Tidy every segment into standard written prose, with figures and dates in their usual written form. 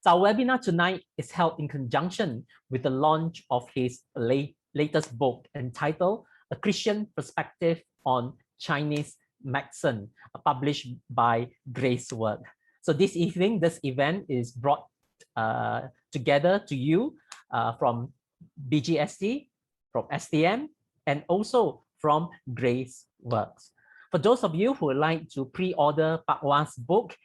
So our webinar tonight is held in conjunction with the launch of his latest book entitled A Christian Perspective on Chinese Medicine, published by Gracework. So this evening, this event is brought together to you from BGST, from STM, and also from Graceworks. For those of you who would like to pre-order Pak-Wah's book,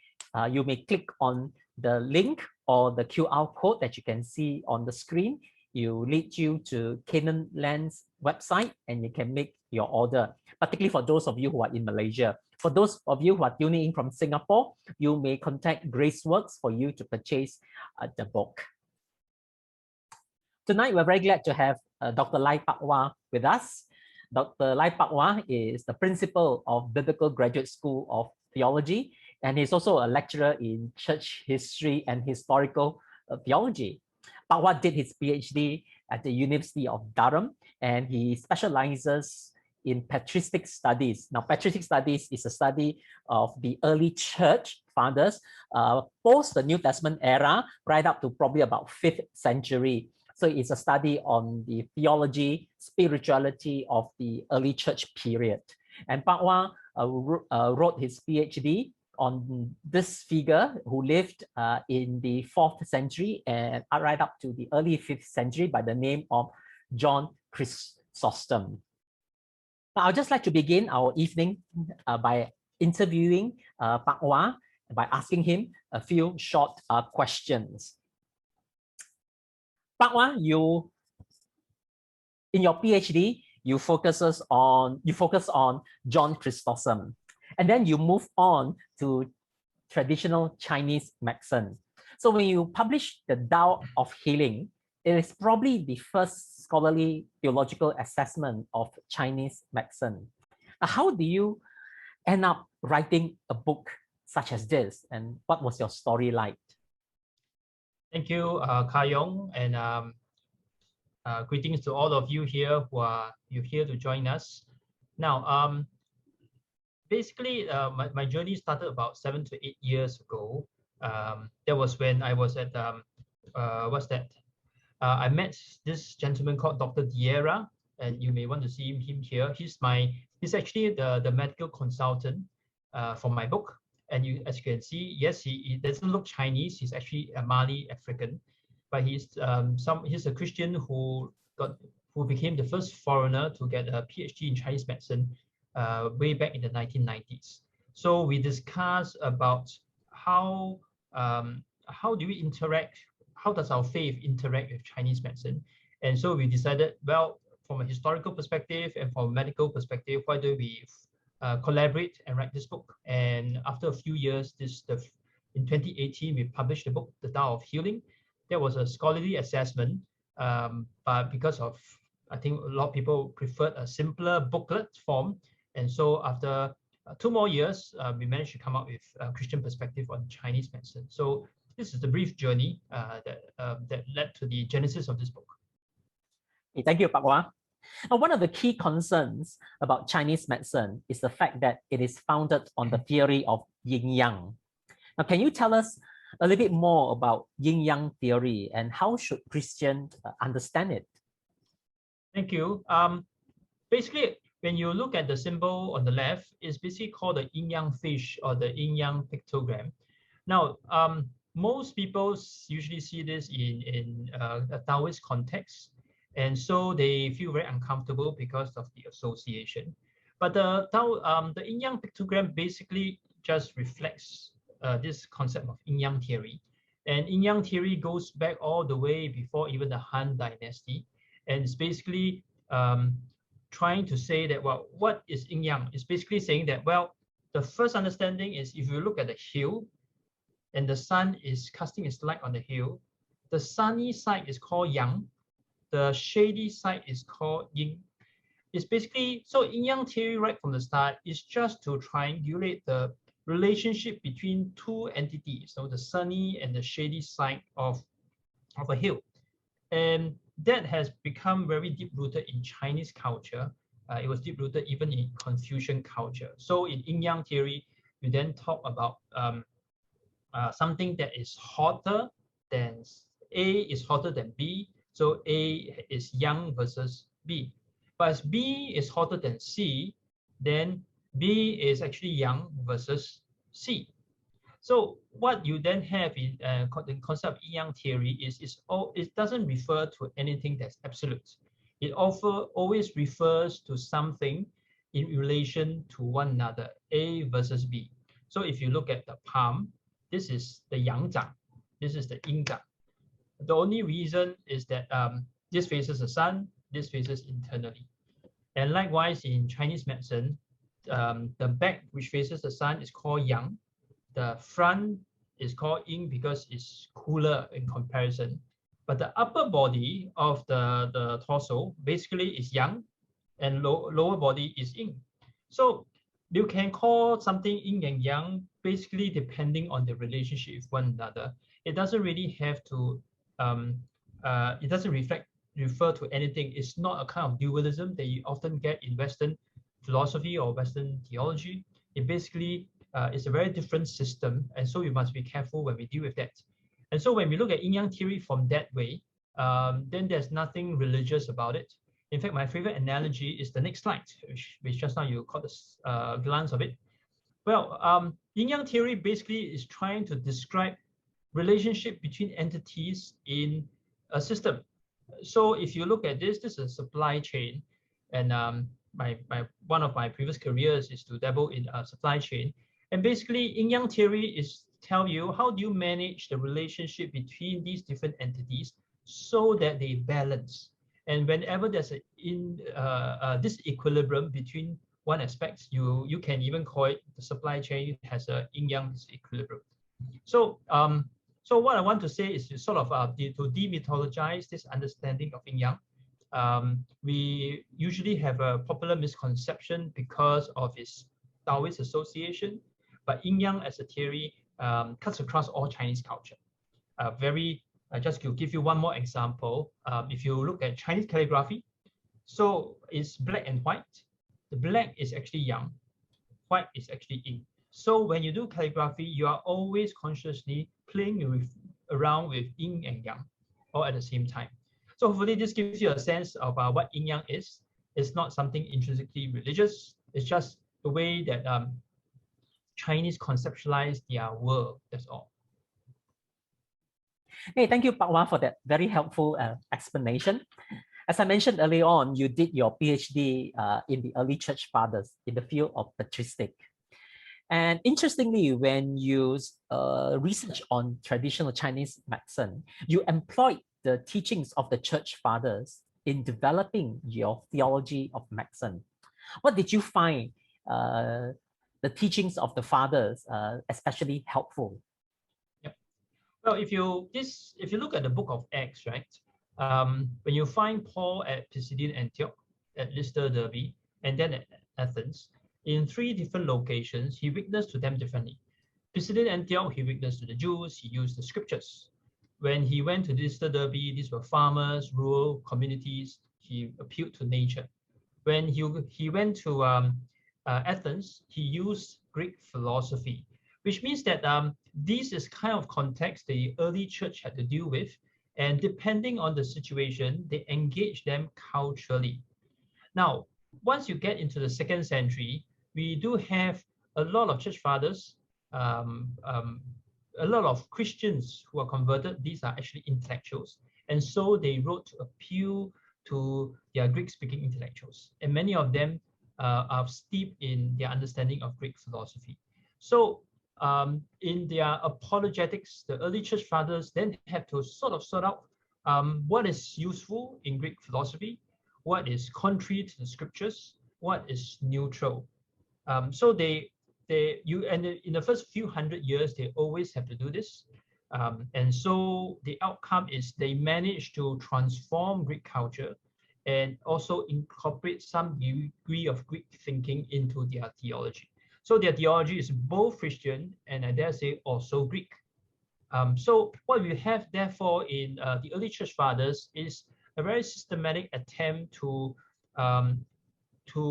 you may click on the link or the QR code that you can see on the screen. You lead you to Canaan Land's website and you can make your order, particularly for those of you who are in Malaysia. For those of you who are tuning in from Singapore, you may contact Graceworks for you to purchase the book. Tonight, we're very glad to have Dr. Lai Pak-Wah with us. Dr. Lai Pak-Wah is the principal of Biblical Graduate School of Theology, and he's also a lecturer in Church History and Historical Theology. Pak-Wah did his PhD at the University of Durham, and he specializes in patristic studies. Now, patristic studies is a study of the early church fathers, post the New Testament era, right up to probably about 5th century. So it's a study on the theology, spirituality of the early church period. And Pak-Wah wrote his PhD on this figure who lived in the 4th century and right up to the early 5th century by the name of John Chrysostom. Now, I'd just like to begin our evening by interviewing Pak-Wah by asking him a few short questions. Pak-Wah, in your PhD, you focus on John Chrysostom, and then you move on to traditional Chinese medicine. So when you publish the Tao of Healing, it is probably the first scholarly theological assessment of Chinese medicine. How do you end up writing a book such as this, and what was your story like? Thank you, Ka Yong, and greetings to all of you here who are here to join us. Now, basically, my journey started about 7 to 8 years ago. That was when I was at I met this gentleman called Dr. Diera, and you may want to see him here. He's actually the medical consultant for my book. And as you can see, yes, he doesn't look Chinese. He's actually a Mali African, but he's a Christian who became the first foreigner to get a PhD in Chinese medicine way back in the 1990s. So we discussed about how do we interact, how does our faith interact with Chinese medicine, and so we decided, well, from a historical perspective and from a medical perspective, why don't we collaborate and write this book? And after a few years, in 2018, we published the book, The Tao of Healing. There was a scholarly assessment, but because of, I think a lot of people preferred a simpler booklet form. And so after 2 more years, we managed to come up with a Christian perspective on Chinese medicine. So this is the brief journey that led to the genesis of this book. Thank you, Pak-Wah. Now, one of the key concerns about Chinese medicine is the fact that it is founded on the theory of Yin Yang. Now, can you tell us a little bit more about Yin Yang theory and how should Christians understand it? Thank you. Basically, when you look at the symbol on the left, it's basically called the Yin Yang fish or the Yin Yang pictogram. Now, most people usually see this in a Taoist context. And so they feel very uncomfortable because of the association. But the Yin Yang pictogram basically just reflects this concept of Yin Yang theory. And Yin Yang theory goes back all the way before even the Han Dynasty. And it's basically trying to say that, well, what is Yin Yang? It's basically saying that, well, the first understanding is if you look at the hill and the sun is casting its light on the hill, the sunny side is called Yang. The shady side is called Yin. It's basically, so Yin Yang theory right from the start is just to triangulate the relationship between 2 entities, so the sunny and the shady side of a hill. And that has become very deep-rooted in Chinese culture. It was deep-rooted even in Confucian culture. So in Yin Yang theory, you then talk about something that is hotter then A is hotter than B, so A is yang versus B. But as B is hotter than C, then B is actually yang versus C. So what you then have in the concept of Yin Yang theory is it doesn't refer to anything that's absolute. It always refers to something in relation to one another, A versus B. So if you look at the palm, this is the Yang Zhang, this is the Yin Zhang. The only reason is that this faces the sun, this faces internally. And likewise in Chinese medicine, the back which faces the sun is called Yang. The front is called Yin because it's cooler in comparison. But the upper body of the torso basically is Yang, and lower body is Yin. So you can call something Yin and Yang basically depending on the relationship with one another. It doesn't really have to, it doesn't refer to anything. It's not a kind of dualism that you often get in Western philosophy or Western theology. It basically is a very different system, and so we must be careful when we deal with that. And so when we look at Yin Yang theory from that way, then there's nothing religious about it. In fact, my favorite analogy is the next slide, which just now you caught a glance of it. Well, Yin Yang theory basically is trying to describe relationship between entities in a system. So if you look at this is a supply chain, and one of my previous careers is to dabble in a supply chain. And basically, Yin Yang theory is tell you how do you manage the relationship between these different entities so that they balance. And whenever there's a disequilibrium between one aspect, you can even call it the supply chain has a Yin Yang disequilibrium. So so what I want to say is to sort of to demythologize this understanding of Yin Yang. We usually have a popular misconception because of its Taoist association, but Yin Yang as a theory cuts across all Chinese culture. Just to give you one more example, if you look at Chinese calligraphy, so it's black and white. The black is actually Yang, white is actually Yin. So when you do calligraphy, you are always consciously playing around with Yin and Yang, all at the same time. So hopefully this gives you a sense of what Yin Yang is. It's not something intrinsically religious. It's just the way that Chinese conceptualize their world, that's all. Hey, thank you, Pak-Wah, for that very helpful explanation. As I mentioned earlier on, you did your PhD in the early church fathers in the field of patristic. And interestingly, when you research on traditional Chinese medicine, you employed the teachings of the church fathers in developing your theology of medicine. What did you find the teachings of the fathers especially helpful? Yep. Well, if you look at the book of Acts, right, when you find Paul at Pisidian Antioch, at Lystra, Derbe, and then at Athens, in 3 different locations, he witnessed to them differently. Pisidian Antioch, he witnessed to the Jews, he used the scriptures. When he went to Lystra, Derbe, these were farmers, rural communities, he appealed to nature. When he went to Athens, he used Greek philosophy, which means that this is kind of context the early church had to deal with, and depending on the situation, they engage them culturally. Now, once you get into the 2nd century, we do have a lot of church fathers, a lot of Christians who are converted. These are actually intellectuals, and so they wrote to appeal to their Greek-speaking intellectuals, and many of them are steeped in their understanding of Greek philosophy. So in their apologetics, the early church fathers then have to sort of sort out what is useful in Greek philosophy, what is contrary to the scriptures, what is neutral. So in the first few hundred years, they always have to do this. And so the outcome is they manage to transform Greek culture and also incorporate some degree of Greek thinking into their theology. So their theology is both Christian and I dare say also Greek. So what we have therefore in the early church fathers is a very systematic attempt to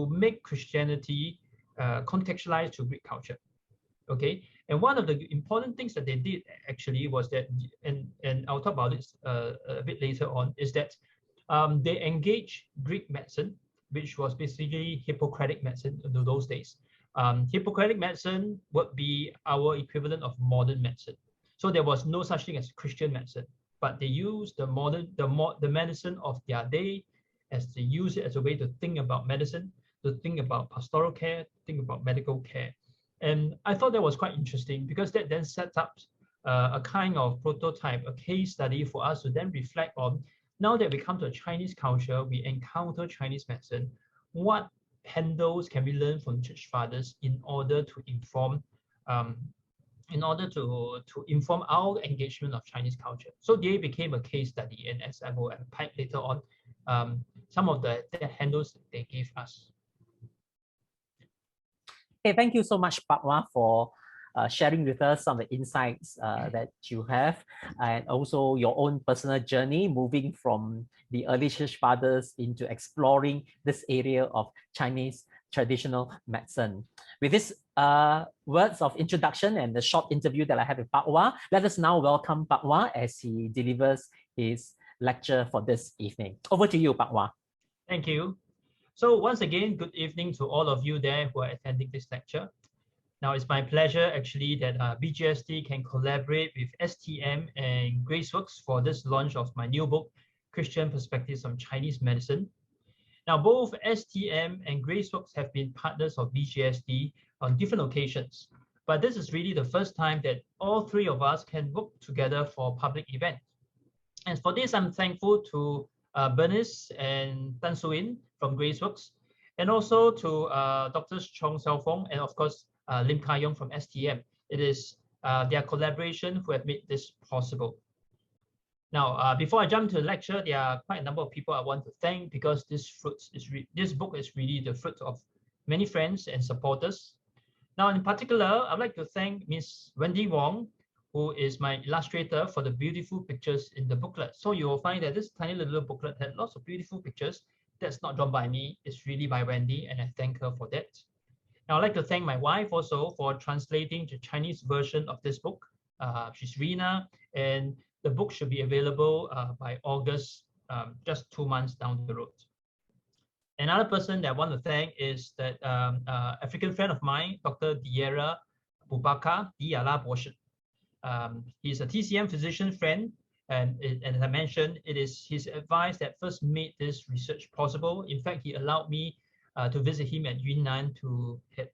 make Christianity contextualized to Greek culture. Okay, And one of the important things that they did actually was that, and I'll talk about this a bit later on, is that they engaged Greek medicine, which was basically Hippocratic medicine in those days. Hippocratic medicine would be our equivalent of modern medicine. So there was no such thing as Christian medicine, but they used the medicine of their day, as they use it as a way to think about medicine, to think about pastoral care, think about medical care. And I thought that was quite interesting, because that then sets up a kind of prototype, a case study for us to then reflect on. Now that we come to a Chinese culture, we encounter Chinese medicine, what handles can we learn from church fathers in order to inform our engagement of Chinese culture? So they became a case study, and as I will unpack later on, some of the handles they gave us. Okay, thank you so much, Pak-Wah, for sharing with us some of the insights that you have, and also your own personal journey moving from the early church fathers into exploring this area of Chinese traditional medicine. With this words of introduction and the short interview that I have with Pak-Wah, let us now welcome Pak-Wah as he delivers his lecture for this evening. Over to you, Pak-Wah. Thank you. So once again, good evening to all of you there who are attending this lecture. Now, it's my pleasure actually that BGST can collaborate with STM and Graceworks for this launch of my new book, Christian Perspectives on Chinese Medicine. Now, both STM and Graceworks have been partners of BGST on different occasions, but this is really the first time that all three of us can work together for a public event. And for this, I'm thankful to Bernice and Tan Suin from Graceworks, and also to Drs. Chong Xiaofeng and of course Lim Ka Yong from STM. It is their collaboration who have made this possible. Now, before I jump to the lecture, there are quite a number of people I want to thank, because this book is really the fruit of many friends and supporters. Now, in particular, I'd like to thank Ms. Wendy Wong, who is my illustrator, for the beautiful pictures in the booklet. So you will find that this tiny little booklet had lots of beautiful pictures. That's not drawn by me, it's really by Wendy, and I thank her for that. Now, I'd like to thank my wife also for translating the Chinese version of this book. She's Rina, and the book should be available by August, just 2 months down the road. Another person that I want to thank is that African friend of mine, Dr. Diera Bubakar Diala Bosch. He's a TCM physician friend, and as I mentioned, it is his advice that first made this research possible. In fact, he allowed me to visit him at Yunnan to have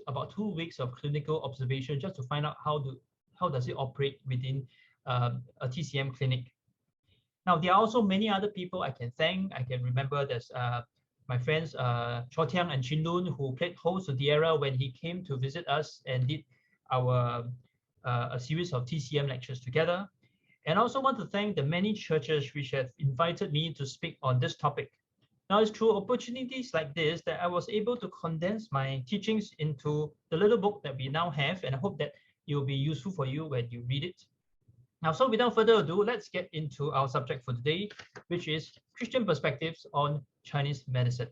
about 2 weeks of clinical observation, just to find out how does it operate within a TCM clinic. Now, there are also many other people I can thank. I can remember there's my friends Cho Tiang and Chin Lun, who played host to Diera when he came to visit us and did our a series of TCM lectures together. And I also want to thank the many churches which have invited me to speak on this topic. Now, it's through opportunities like this that I was able to condense my teachings into the little book that we now have, and I hope that it will be useful for you when you read it. Now, so without further ado, let's get into our subject for today, which is Christian perspectives on Chinese medicine.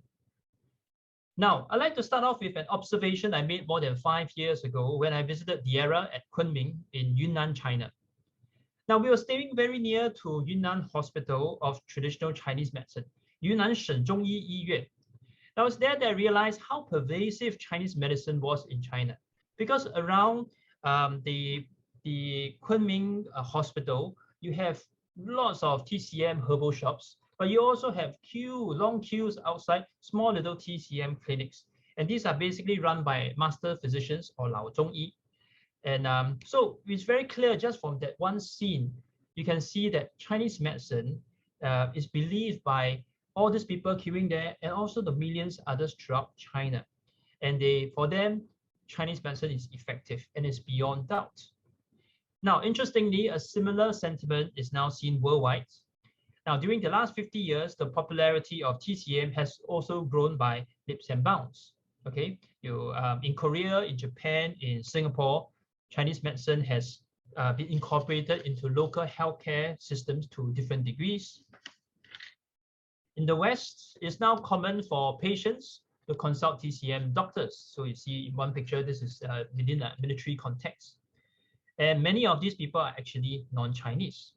Now, I'd like to start off with an observation I made more than 5 years ago when I visited Diera at Kunming in Yunnan, China. Now, we were staying very near to Yunnan Hospital of Traditional Chinese Medicine, Yunnan Shenzhongyi Yiyuan. Now, it's there that I realized how pervasive Chinese medicine was in China, because around the Kunming Hospital, you have lots of TCM herbal shops, but you also have long queues outside small little TCM clinics. And these are basically run by master physicians or Lao Zhongyi. And so it's very clear just from that one scene, you can see that Chinese medicine is believed by all these people queuing there and also the millions others throughout China. And for them, Chinese medicine is effective and is beyond doubt. Now, interestingly, a similar sentiment is now seen worldwide. Now, during the last 50 years, the popularity of TCM has also grown by leaps and bounds. Okay, in Korea, in Japan, in Singapore, Chinese medicine has been incorporated into local healthcare systems to different degrees. In the West, it's now common for patients to consult TCM doctors. So you see in one picture, this is within a military context. And many of these people are actually non-Chinese.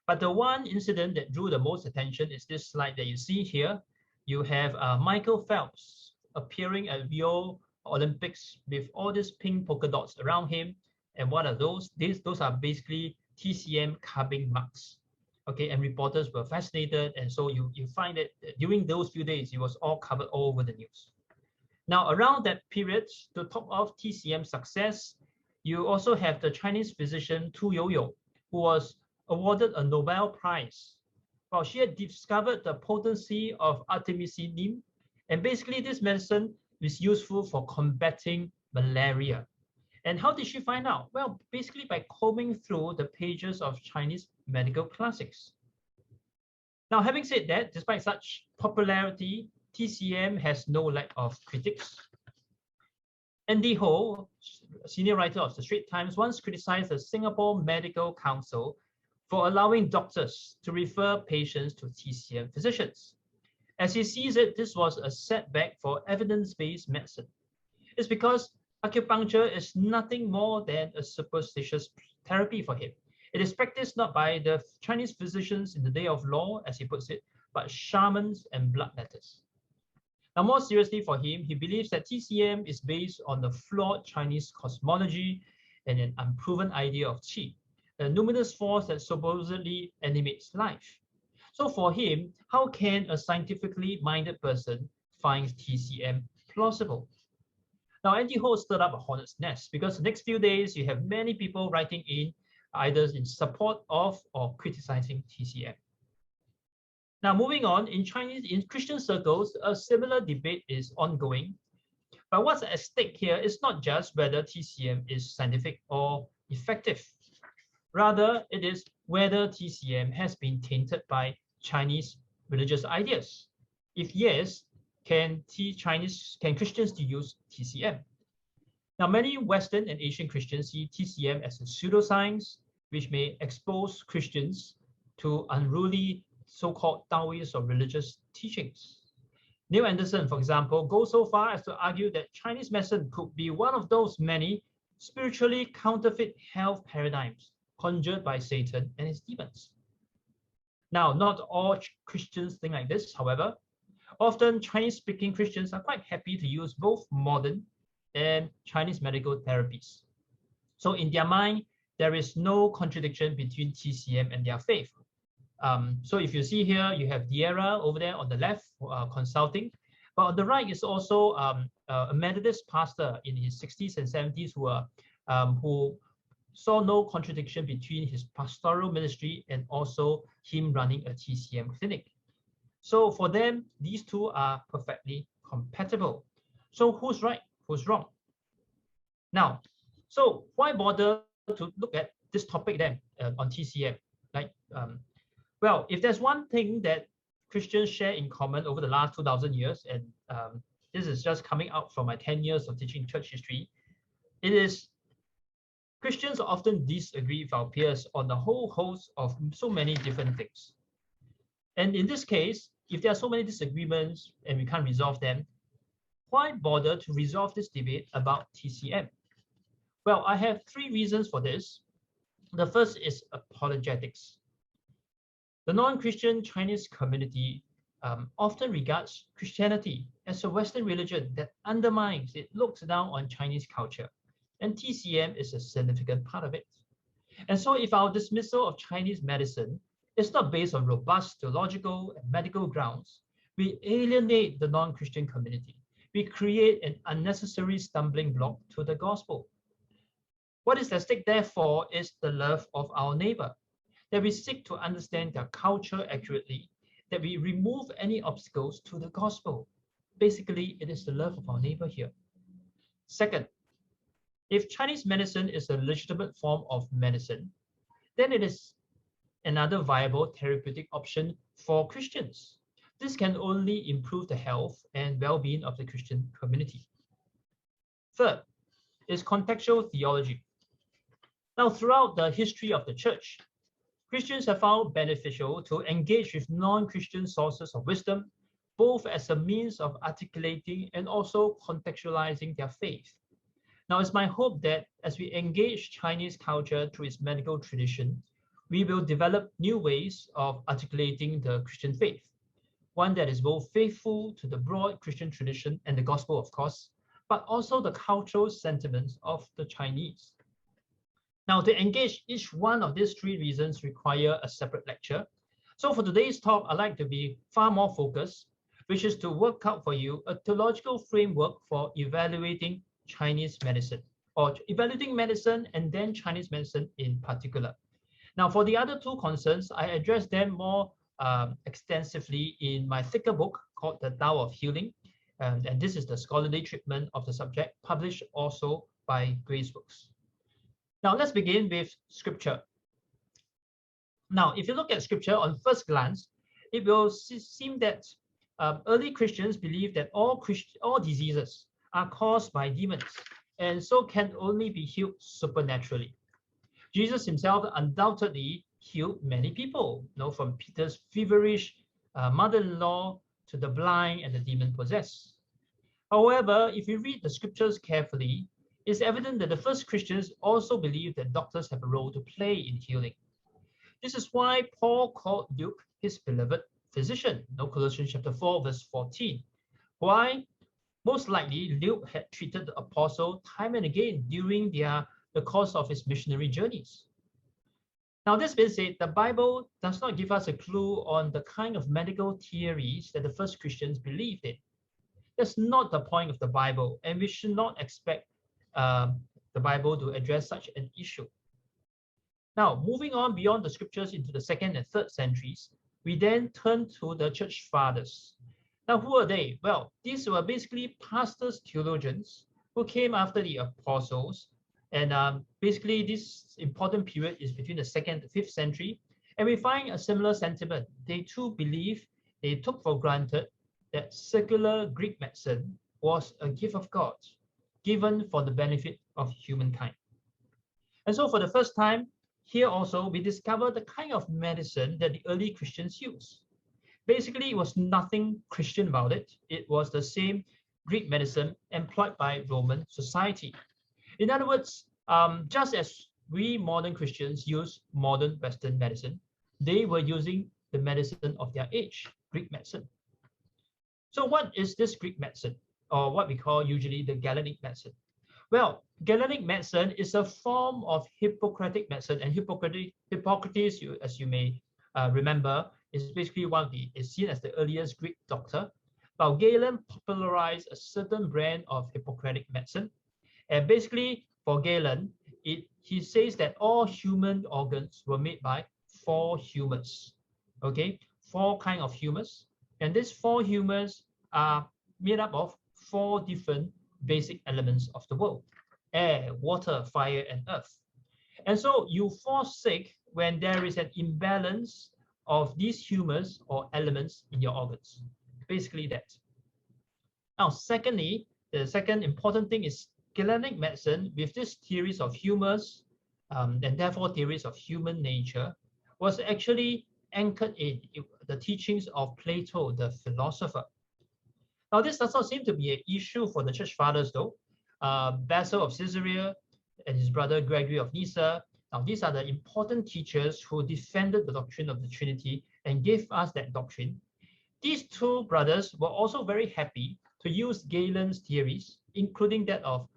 But the one incident that drew the most attention is this slide that you see here. You have Michael Phelps appearing at Rio Olympics with all these pink polka dots around him. And what are those? Those are basically TCM carving marks. Okay, and reporters were fascinated. And so you find that during those few days, it was all covered all over the news. Now, around that period, to top off TCM success, you also have the Chinese physician Tu Youyou, who was awarded a Nobel Prize. Well, she had discovered the potency of artemisinin, and basically this medicine is useful for combating malaria. And how did she find out? Well, basically by combing through the pages of Chinese medical classics. Now, having said that, despite such popularity, TCM has no lack of critics. Andy Ho, senior writer of the Straits Times, once criticized the Singapore Medical Council for allowing doctors to refer patients to TCM physicians. As he sees it, this was a setback for evidence-based medicine. It's because acupuncture is nothing more than a superstitious therapy for him. It is practiced not by the Chinese physicians in the day of law, as he puts it, but shamans and bloodletters. Now, more seriously for him, he believes that TCM is based on the flawed Chinese cosmology and an unproven idea of qi, a numinous force that supposedly animates life. So for him, how can a scientifically minded person find TCM plausible? Now, Andy Ho stirred up a hornet's nest because the next few days, you have many people writing in either in support of or criticizing TCM. Now, moving on, in Christian circles, a similar debate is ongoing. But what's at stake here is not just whether TCM is scientific or effective. Rather, it is whether TCM has been tainted by Chinese religious ideas. If yes, can Christians use TCM? Now, many Western and Asian Christians see TCM as a pseudoscience, which may expose Christians to unruly so-called Taoist or religious teachings. Neil Anderson, for example, goes so far as to argue that Chinese medicine could be one of those many spiritually counterfeit health paradigms conjured by Satan and his demons. Now, not all Christians think like this, however. Often, Chinese-speaking Christians are quite happy to use both modern and Chinese medical therapies. So in their mind, there is no contradiction between TCM and their faith. So if you see here, you have Diera over there on the left consulting, but on the right is also a Methodist pastor in his 60s and 70s who saw no contradiction between his pastoral ministry and also him running a TCM clinic. So for them, these two are perfectly compatible. So who's right, who's wrong? Now, so why bother to look at this topic then on TCM? Well, if there's one thing that Christians share in common over the last 2,000 years, and this is just coming out from my 10 years of teaching church history, it is Christians often disagree with our peers on the whole host of so many different things. And in this case, if there are so many disagreements and we can't resolve them, why bother to resolve this debate about TCM? Well, I have three reasons for this. The first is apologetics. The non-Christian Chinese community often regards Christianity as a Western religion that undermines, it looks down on Chinese culture, and TCM is a significant part of it. And so if our dismissal of Chinese medicine is not based on robust theological and medical grounds, we alienate the non-Christian community. We create an unnecessary stumbling block to the gospel. What is at stake, therefore, is the love of our neighbor, that we seek to understand their culture accurately, that we remove any obstacles to the gospel. Basically, it is the love of our neighbor here. Second, if Chinese medicine is a legitimate form of medicine, then it is another viable therapeutic option for Christians. This can only improve the health and well-being of the Christian community. Third is contextual theology. Now, throughout the history of the church, Christians have found beneficial to engage with non-Christian sources of wisdom both as a means of articulating and also contextualizing their faith. Now, it's my hope that as we engage Chinese culture through its medical tradition, we will develop new ways of articulating the Christian faith, one that is both faithful to the broad Christian tradition and the gospel, of course, but also the cultural sentiments of the Chinese. Now, to engage each one of these three reasons require a separate lecture. So for today's talk, I'd like to be far more focused, which is to work out for you a theological framework for evaluating Chinese medicine, or evaluating medicine and then Chinese medicine in particular. Now, for the other two concerns, I address them more extensively in my thicker book called The Tao of Healing. And this is the scholarly treatment of the subject, published also by Grace Books. Now, let's begin with Scripture. Now, if you look at Scripture on first glance, it will seem that early Christians believed that all diseases are caused by demons, and so can only be healed supernaturally. Jesus himself undoubtedly healed many people, from Peter's feverish mother-in-law to the blind and the demon-possessed. However, if you read the scriptures carefully, it's evident that the first Christians also believed that doctors have a role to play in healing. This is why Paul called Luke his beloved physician, Colossians chapter 4, verse 14. Why? Most likely, Luke had treated the apostle time and again during the course of his missionary journeys. Now, this being said, the Bible does not give us a clue on the kind of medical theories that the first Christians believed in. That's not the point of the Bible, and we should not expect the Bible to address such an issue. Now, moving on beyond the scriptures into the 2nd and 3rd centuries, we then turn to the church fathers. Now, who are they? Well, these were basically pastors, theologians who came after the apostles. And basically, this important period is between the 2nd and 5th century. And we find a similar sentiment. They too believe, they took for granted that secular Greek medicine was a gift of God, given for the benefit of humankind. And so for the first time, here also, we discover the kind of medicine that the early Christians used. Basically, it was nothing Christian about it. It was the same Greek medicine employed by Roman society. In other words, just as we modern Christians use modern Western medicine, they were using the medicine of their age, Greek medicine. So what is this Greek medicine, or what we call usually the Galenic medicine? Well, Galenic medicine is a form of Hippocratic medicine, and Hippocrates, as you may remember, is basically is seen as the earliest Greek doctor. Now, Galen popularized a certain brand of Hippocratic medicine, and basically for Galen, he says that all human organs were made by 4 humors. Okay, 4 kinds of humors, and these 4 humors are made up of 4 different basic elements of the world: air, water, fire, and earth. And so you fall sick when there is an imbalance of these humors or elements in your organs. Basically that. Now, secondly, the second important thing is Galenic medicine, with this theories of humors and therefore theories of human nature, was actually anchored in the teachings of Plato, the philosopher. Now, this does not seem to be an issue for the church fathers, though. Basil of Caesarea and his brother Gregory of Nyssa. Now, these are the important teachers who defended the doctrine of the Trinity and gave us that doctrine. These 2 brothers were also very happy to use Galen's theories, including that of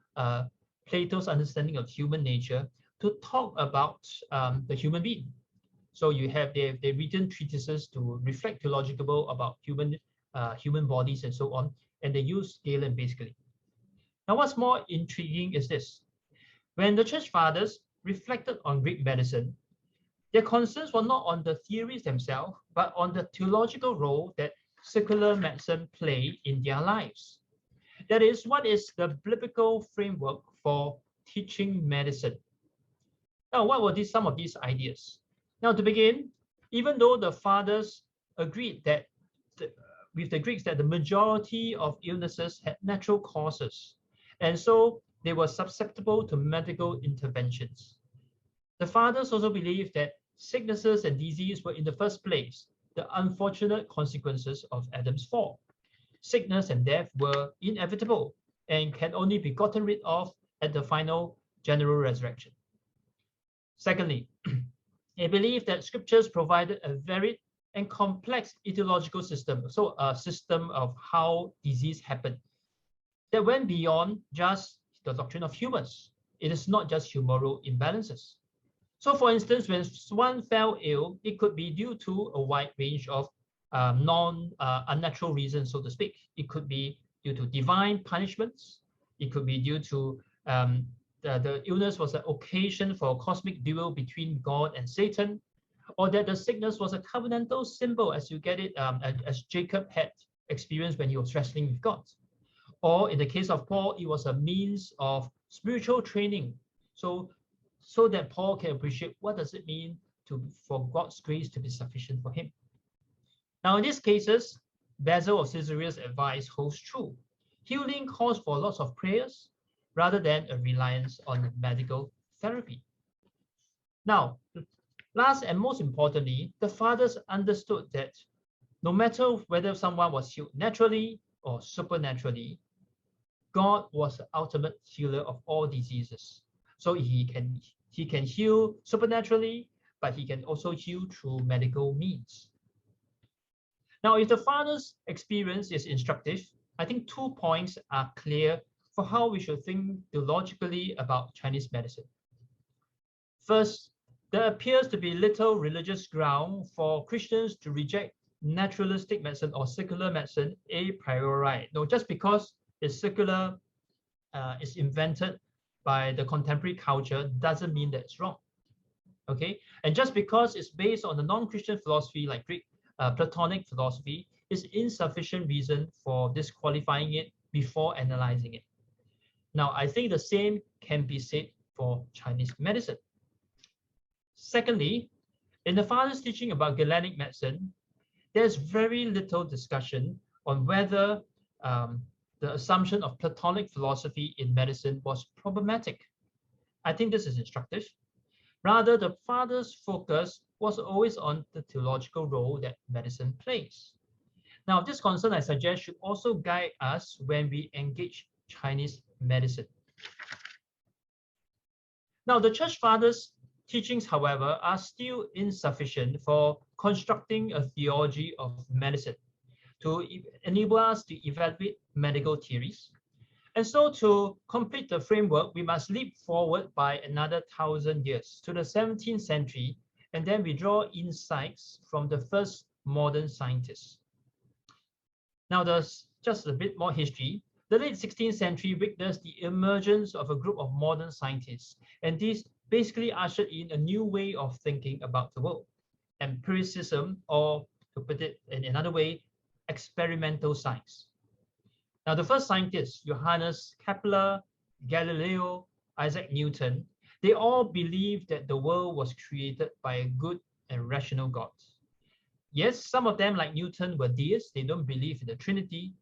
Plato's understanding of human nature, to talk about the human being. So you have they've written treatises to reflect theological about human bodies and so on, and they use Galen basically. Now, what's more intriguing is this: when the church fathers reflected on Greek medicine, their concerns were not on the theories themselves, but on the theological role that secular medicine played in their lives. That is, what is the biblical framework for teaching medicine? Now, what were some of these ideas? Now, to begin, even though the fathers agreed that with the Greeks that the majority of illnesses had natural causes, and so they were susceptible to medical interventions, the fathers also believed that sicknesses and disease were in the first place the unfortunate consequences of Adam's fall. sickness and death were inevitable and can only be gotten rid of at the final general resurrection. Secondly, I believe that scriptures provided a varied and complex etiological system, so a system of how disease happened, that went beyond just the doctrine of humors. It is not just humoral imbalances. So for instance, when one fell ill, it could be due to a wide range of unnatural reasons, so to speak. It could be due to divine punishments. It could be due to the illness was an occasion for a cosmic duel between God and Satan, or that the sickness was a covenantal symbol, as you get it, as Jacob had experienced when he was wrestling with God. Or in the case of Paul, it was a means of spiritual training, so that Paul can appreciate what does it mean for God's grace to be sufficient for him. Now, in these cases, Basil of Caesarea's advice holds true. Healing calls for lots of prayers rather than a reliance on medical therapy. Now, last and most importantly, the fathers understood that no matter whether someone was healed naturally or supernaturally, God was the ultimate healer of all diseases. So he can heal supernaturally, but he can also heal through medical means. Now, if the father's experience is instructive, I think 2 points are clear for how we should think theologically about Chinese medicine. First, there appears to be little religious ground for Christians to reject naturalistic medicine or secular medicine a priori. No, just because it's secular, is invented by the contemporary culture doesn't mean that it's wrong. Okay, and just because it's based on the non-Christian philosophy like Greek Platonic philosophy is insufficient reason for disqualifying it before analyzing it. Now, I think the same can be said for Chinese medicine. Secondly, in the father's teaching about Galenic medicine, there's very little discussion on whether the assumption of Platonic philosophy in medicine was problematic. I think this is instructive. Rather, the father's focus was always on the theological role that medicine plays. Now, this concern, I suggest, should also guide us when we engage Chinese medicine. Now, the Church Fathers' teachings, however, are still insufficient for constructing a theology of medicine to enable us to evaluate medical theories. And so to complete the framework, we must leap forward by another 1,000 years to the 17th century, and then we draw insights from the first modern scientists. Now, there's just a bit more history. The late 16th century witnessed the emergence of a group of modern scientists, and these basically ushered in a new way of thinking about the world. Empiricism, or to put it in another way, experimental science. Now, the first scientists, Johannes Kepler, Galileo, Isaac Newton, they all believed that the world was created by a good and rational God. Yes, some of them, like Newton, were deists. They don't believe in the Trinity,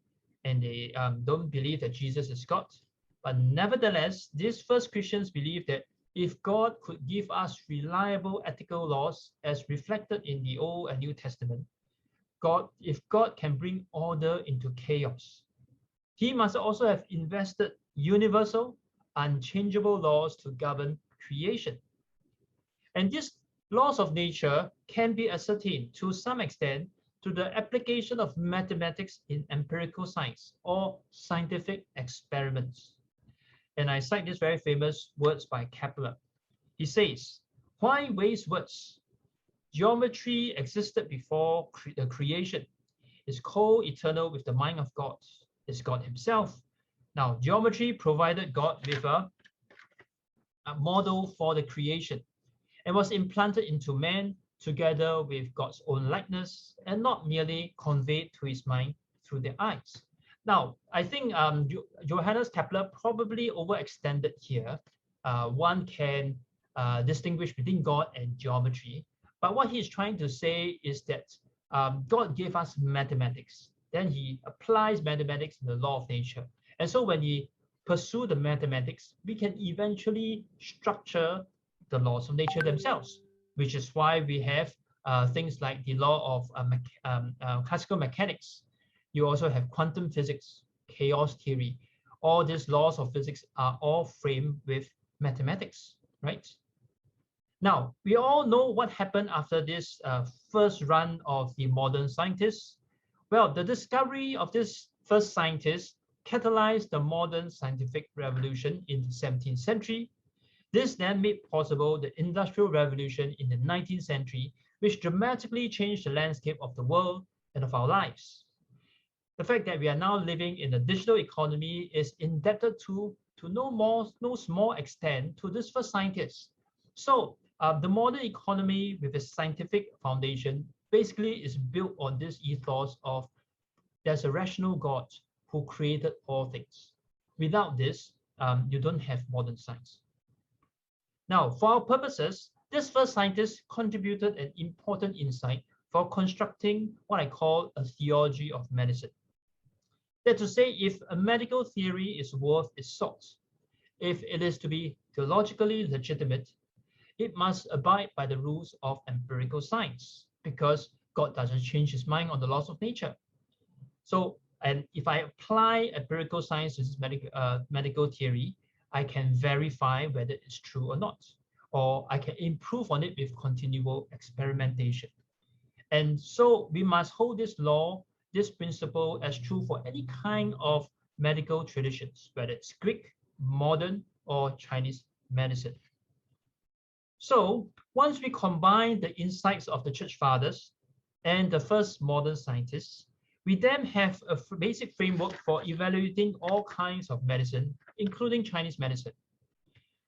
and they don't believe that Jesus is God. But nevertheless, these first Christians believed that if God could give us reliable ethical laws as reflected in the Old and New Testament, if God can bring order into chaos, he must also have invested universal, unchangeable laws to govern creation. And these laws of nature can be ascertained to some extent through the application of mathematics in empirical science or scientific experiments. And I cite these very famous words by Kepler. He says, "Why waste words? Geometry existed before the creation. It's co-eternal with the mind of God. It's God himself. Now, geometry provided God with a model for the creation and was implanted into man together with God's own likeness and not merely conveyed to his mind through the eyes." Now, I think Johannes Kepler probably overextended here. One can distinguish between God and geometry. But what he's trying to say is that God gave us mathematics. Then he applies mathematics in the law of nature. And so when we pursue the mathematics, we can eventually structure the laws of nature themselves, which is why we have things like the law of classical mechanics. You also have quantum physics, chaos theory. All these laws of physics are all framed with mathematics, right? Now, we all know what happened after this first run of the modern scientists. Well, the discovery of this first scientist catalyzed the modern scientific revolution in the 17th century. This then made possible the Industrial Revolution in the 19th century, which dramatically changed the landscape of the world and of our lives. The fact that we are now living in a digital economy is indebted to no small extent to this first scientist. So the modern economy with its scientific foundation basically is built on this ethos of there's a rational God who created all things. Without this, you don't have modern science. Now, for our purposes, this first scientist contributed an important insight for constructing what I call a theology of medicine. That to say, if a medical theory is worth its salt, if it is to be theologically legitimate, it must abide by the rules of empirical science, because God doesn't change his mind on the laws of nature. So, and if I apply empirical science to this medical theory, I can verify whether it's true or not, or I can improve on it with continual experimentation. And so we must hold this law, this principle as true for any kind of medical traditions, whether it's Greek, modern, or Chinese medicine. So once we combine the insights of the Church Fathers and the first modern scientists, we then have a basic framework for evaluating all kinds of medicine, including Chinese medicine.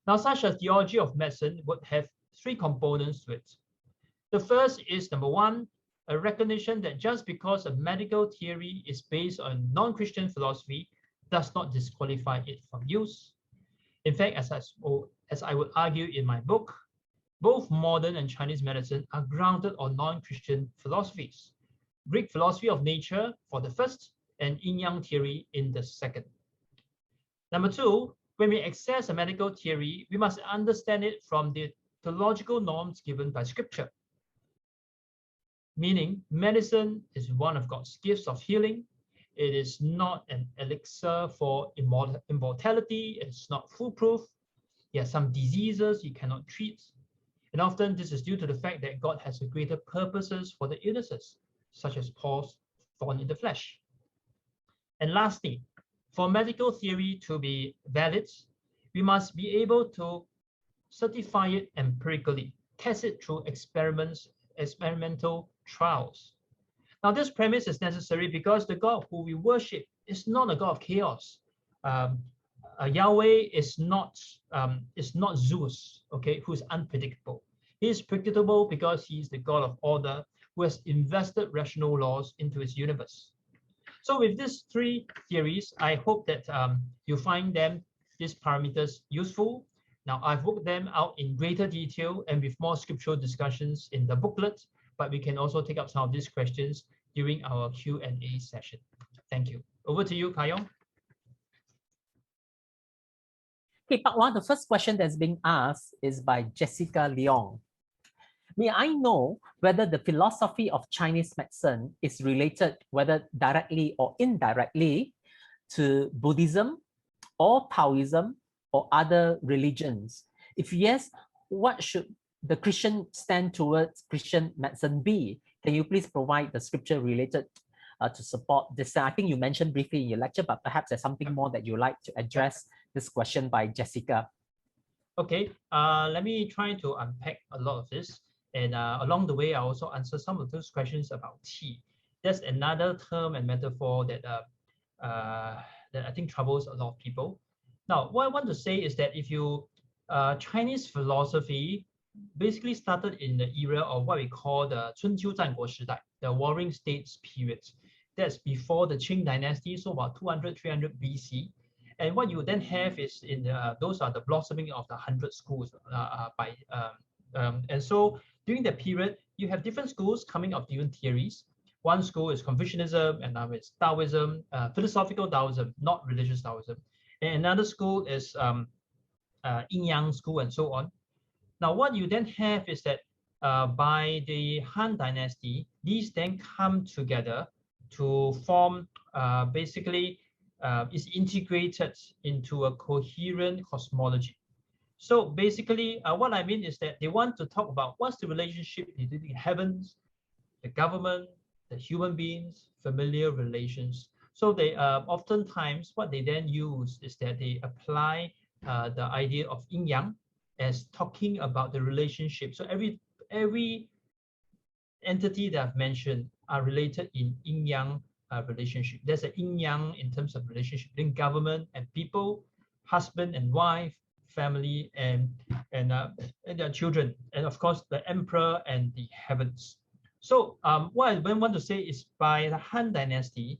Now, such a theology of medicine would have three components to it. The first is, number one, a recognition that just because a medical theory is based on non-Christian philosophy does not disqualify it from use. In fact, as I would argue in my book, both modern and Chinese medicine are grounded on non-Christian philosophies. Greek philosophy of nature for the first, and yin yang theory in the second. Number two, when we access a medical theory, we must understand it from the theological norms given by Scripture. Meaning, medicine is one of God's gifts of healing. It is not an elixir for immortality. It's not foolproof. There are some diseases you cannot treat. And often this is due to the fact that God has a greater purposes for the illnesses, such as Paul's thorn in the flesh. And lastly, for medical theory to be valid, we must be able to certify it empirically, test it through experimental trials. Now, this premise is necessary because the God who we worship is not a God of chaos. Yahweh is not Zeus, okay, who is unpredictable. He is predictable because he is the God of order who has invested rational laws into his universe. So with these three theories, I hope that you find these parameters useful. Now, I've worked them out in greater detail and with more scriptural discussions in the booklet, but we can also take up some of these questions during our Q&A session. Thank you. Over to you, Kayong. Okay, Pak-Wah, the first question that's being asked is by Jessica Leong. May I know whether the philosophy of Chinese medicine is related, whether directly or indirectly, to Buddhism or Taoism or other religions? If yes, what should the Christian stand towards Christian medicine be? Can you please provide the scripture related to support this? I think you mentioned briefly in your lecture, but perhaps there's something more that you'd like to address this question by Jessica. Okay, let me try to unpack a lot of this. And along the way, I also answer some of those questions about qi. That's another term and metaphor that that I think troubles a lot of people. Now, what I want to say is that if you Chinese philosophy basically started in the era of what we call the 春秋战国时代, the Warring States period. That's before the Qing dynasty, so about 200, 300 BC. And what you then have is in those are the blossoming of the 100 schools and so during that period, you have different schools coming up different theories. One school is Confucianism, and now it's Taoism, philosophical Taoism, not religious Taoism. And another school is Yin Yang school, and so on. Now, what you then have is that by the Han Dynasty, these then come together to form basically is integrated into a coherent cosmology. So basically, what I mean is that they want to talk about what's the relationship between the heavens, the government, the human beings, familiar relations. So they oftentimes what they then use is that they apply the idea of yin yang as talking about the relationship. So every entity that I've mentioned are related in yin yang relationship. There's a yin yang in terms of relationship between government and people, husband and wife, family and their children, and of course the emperor and the heavens. So what I want to say is by the Han Dynasty,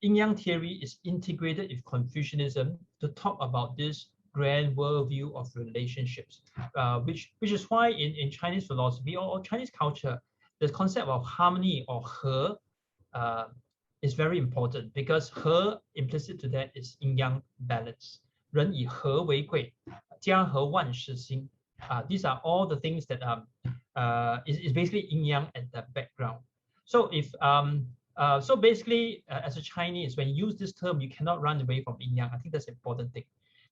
yin yang theory is integrated with Confucianism to talk about this grand worldview of relationships, which is why in Chinese philosophy or Chinese culture, the concept of harmony or he is very important, because he implicit to that is yin yang balance. 人以和为贵，家和万事兴。These are all the things that is basically yin yang at the background. So if so basically as a Chinese, when you use this term, you cannot run away from yin yang. I think that's an important thing.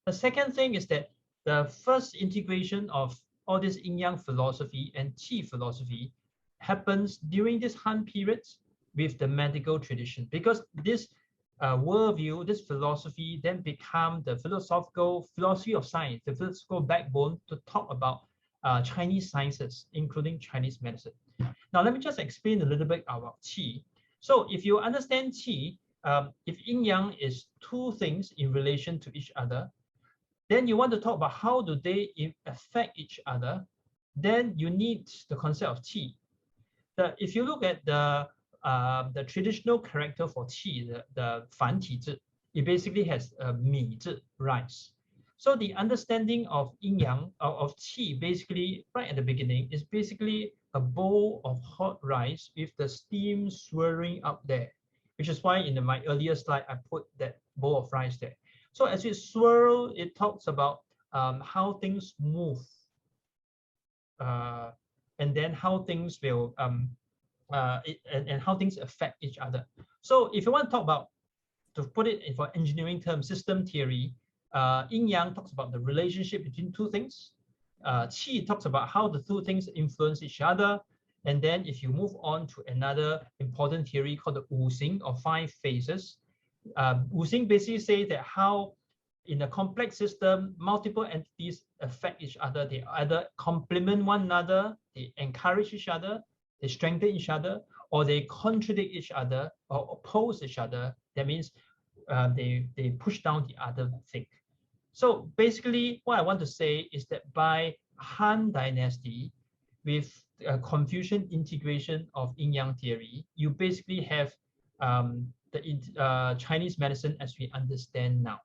The second thing is that the first integration of all this yin yang philosophy and qi philosophy happens during this Han period with the medical tradition, because this worldview, this philosophy then become the philosophy of science, the philosophical backbone to talk about Chinese sciences, including Chinese medicine. Now, let me just explain a little bit about qi. So if you understand qi, if yin yang is two things in relation to each other, then you want to talk about how do they affect each other, then you need the concept of qi. If you look at the traditional character for qi, the 繁体字, it basically has a 米字, rice. So the understanding of yin yang, of qi, basically right at the beginning, is basically a bowl of hot rice with the steam swirling up there, which is why in my earlier slide I put that bowl of rice there. So as it swirls, it talks about how things move, and then how things will and how things affect each other. So if you want to talk about, to put it in for engineering terms, system theory, yin yang talks about the relationship between two things. Qi talks about how the two things influence each other. And then if you move on to another important theory called the Wu Xing, or 5 phases, Wu Xing basically says that how in a complex system, multiple entities affect each other. They either complement one another, they encourage each other, they strengthen each other, or they contradict each other or oppose each other. That means they push down the other thing. So basically, what I want to say is that by Han Dynasty, with Confucian integration of yin yang theory, you basically have the Chinese medicine as we understand now.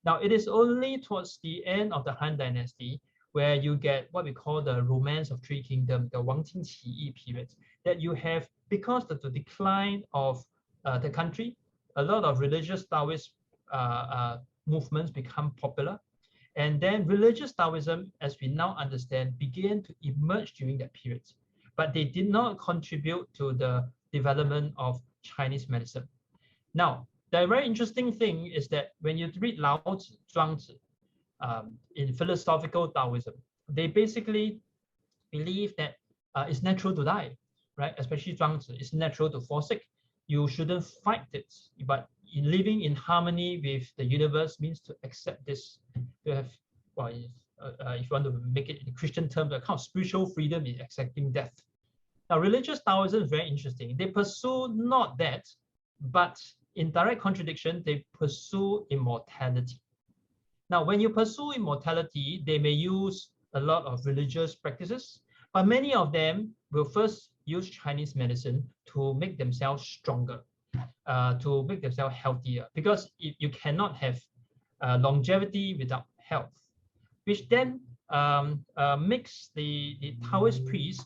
Now, it is only towards the end of the Han Dynasty where you get what we call the Romance of Three Kingdoms, the Wang Qing Qi period, that you have, because of the decline of the country, a lot of religious Taoist movements become popular. And then religious Taoism, as we now understand, began to emerge during that period. But they did not contribute to the development of Chinese medicine. Now, the very interesting thing is that when you read Lao Tzu, Zhuangzi, in philosophical Taoism, they basically believe that it's natural to die, right? Especially Zhuangzi, it's natural to fall sick. You shouldn't fight it, but living in harmony with the universe means to accept this, to have, well, if you want to make it in Christian terms, a kind of spiritual freedom is accepting death. Now, religious Taoism is very interesting. They pursue not that, but in direct contradiction, they pursue immortality. Now, when you pursue immortality, they may use a lot of religious practices, but many of them will first use Chinese medicine to make themselves stronger, to make themselves healthier, because you cannot have longevity without health, which then makes the Taoist priests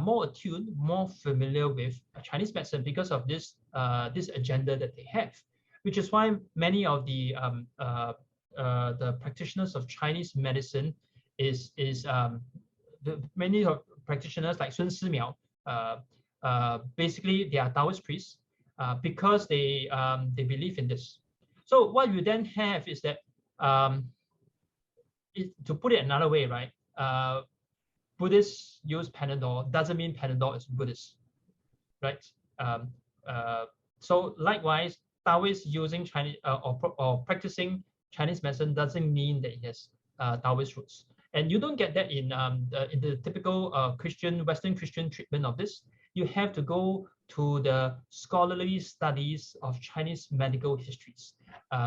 more attuned, more familiar with Chinese medicine because of this this agenda that they have, which is why many of the practitioners of Chinese medicine many of practitioners like Sun Simiao, basically they are Taoist priests. because they believe in this. So what you then have is that, to put it another way, right? Buddhists use Panadol doesn't mean Panadol is Buddhist, right? So likewise, Taoists using Chinese or practicing Chinese medicine doesn't mean that it has Taoist roots. And you don't get that in the typical Western Christian treatment of this. You have to go to the scholarly studies of Chinese medical histories.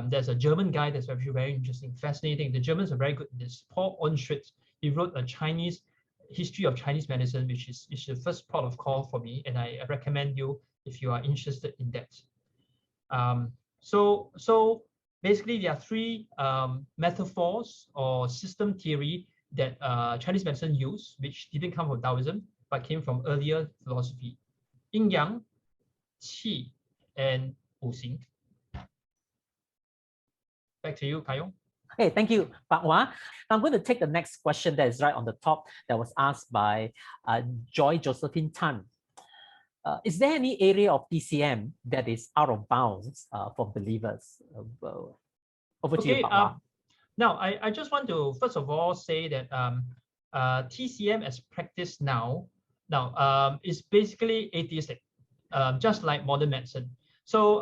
There's a German guy that's actually very interesting, fascinating. The Germans are very good at this. Paul Onschritt, he wrote a Chinese history of Chinese medicine, which is the first port of call for me, and I recommend you if you are interested in that. So basically, there are three metaphors or system theory that Chinese medicine used, which didn't come from Taoism, but came from earlier philosophy: Yin Yang, Qi, and Wu Xing. Back to you, Kayong. Okay, thank you, Pak-Wah. I'm going to take the next question that is right on the top that was asked by Joy Josephine Tan. Is there any area of TCM that is out of bounds for believers? Over to you, Pak-Wah. Now, I just want to first of all say that TCM as practiced now is basically atheistic, just like modern medicine. So,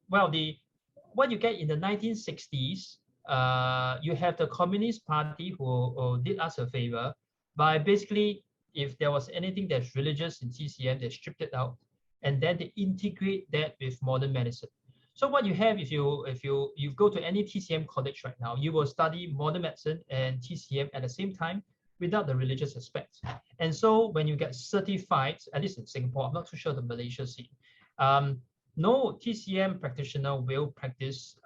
what you get in the 1960s, you have the Communist Party who did us a favor by basically, if there was anything that's religious in TCM, they stripped it out, and then they integrate that with modern medicine. So what you have, if you go to any TCM college right now, you will study modern medicine and TCM at the same time without the religious aspect. And so when you get certified, at least in Singapore, I'm not too sure the Malaysia scene, no TCM practitioner will practice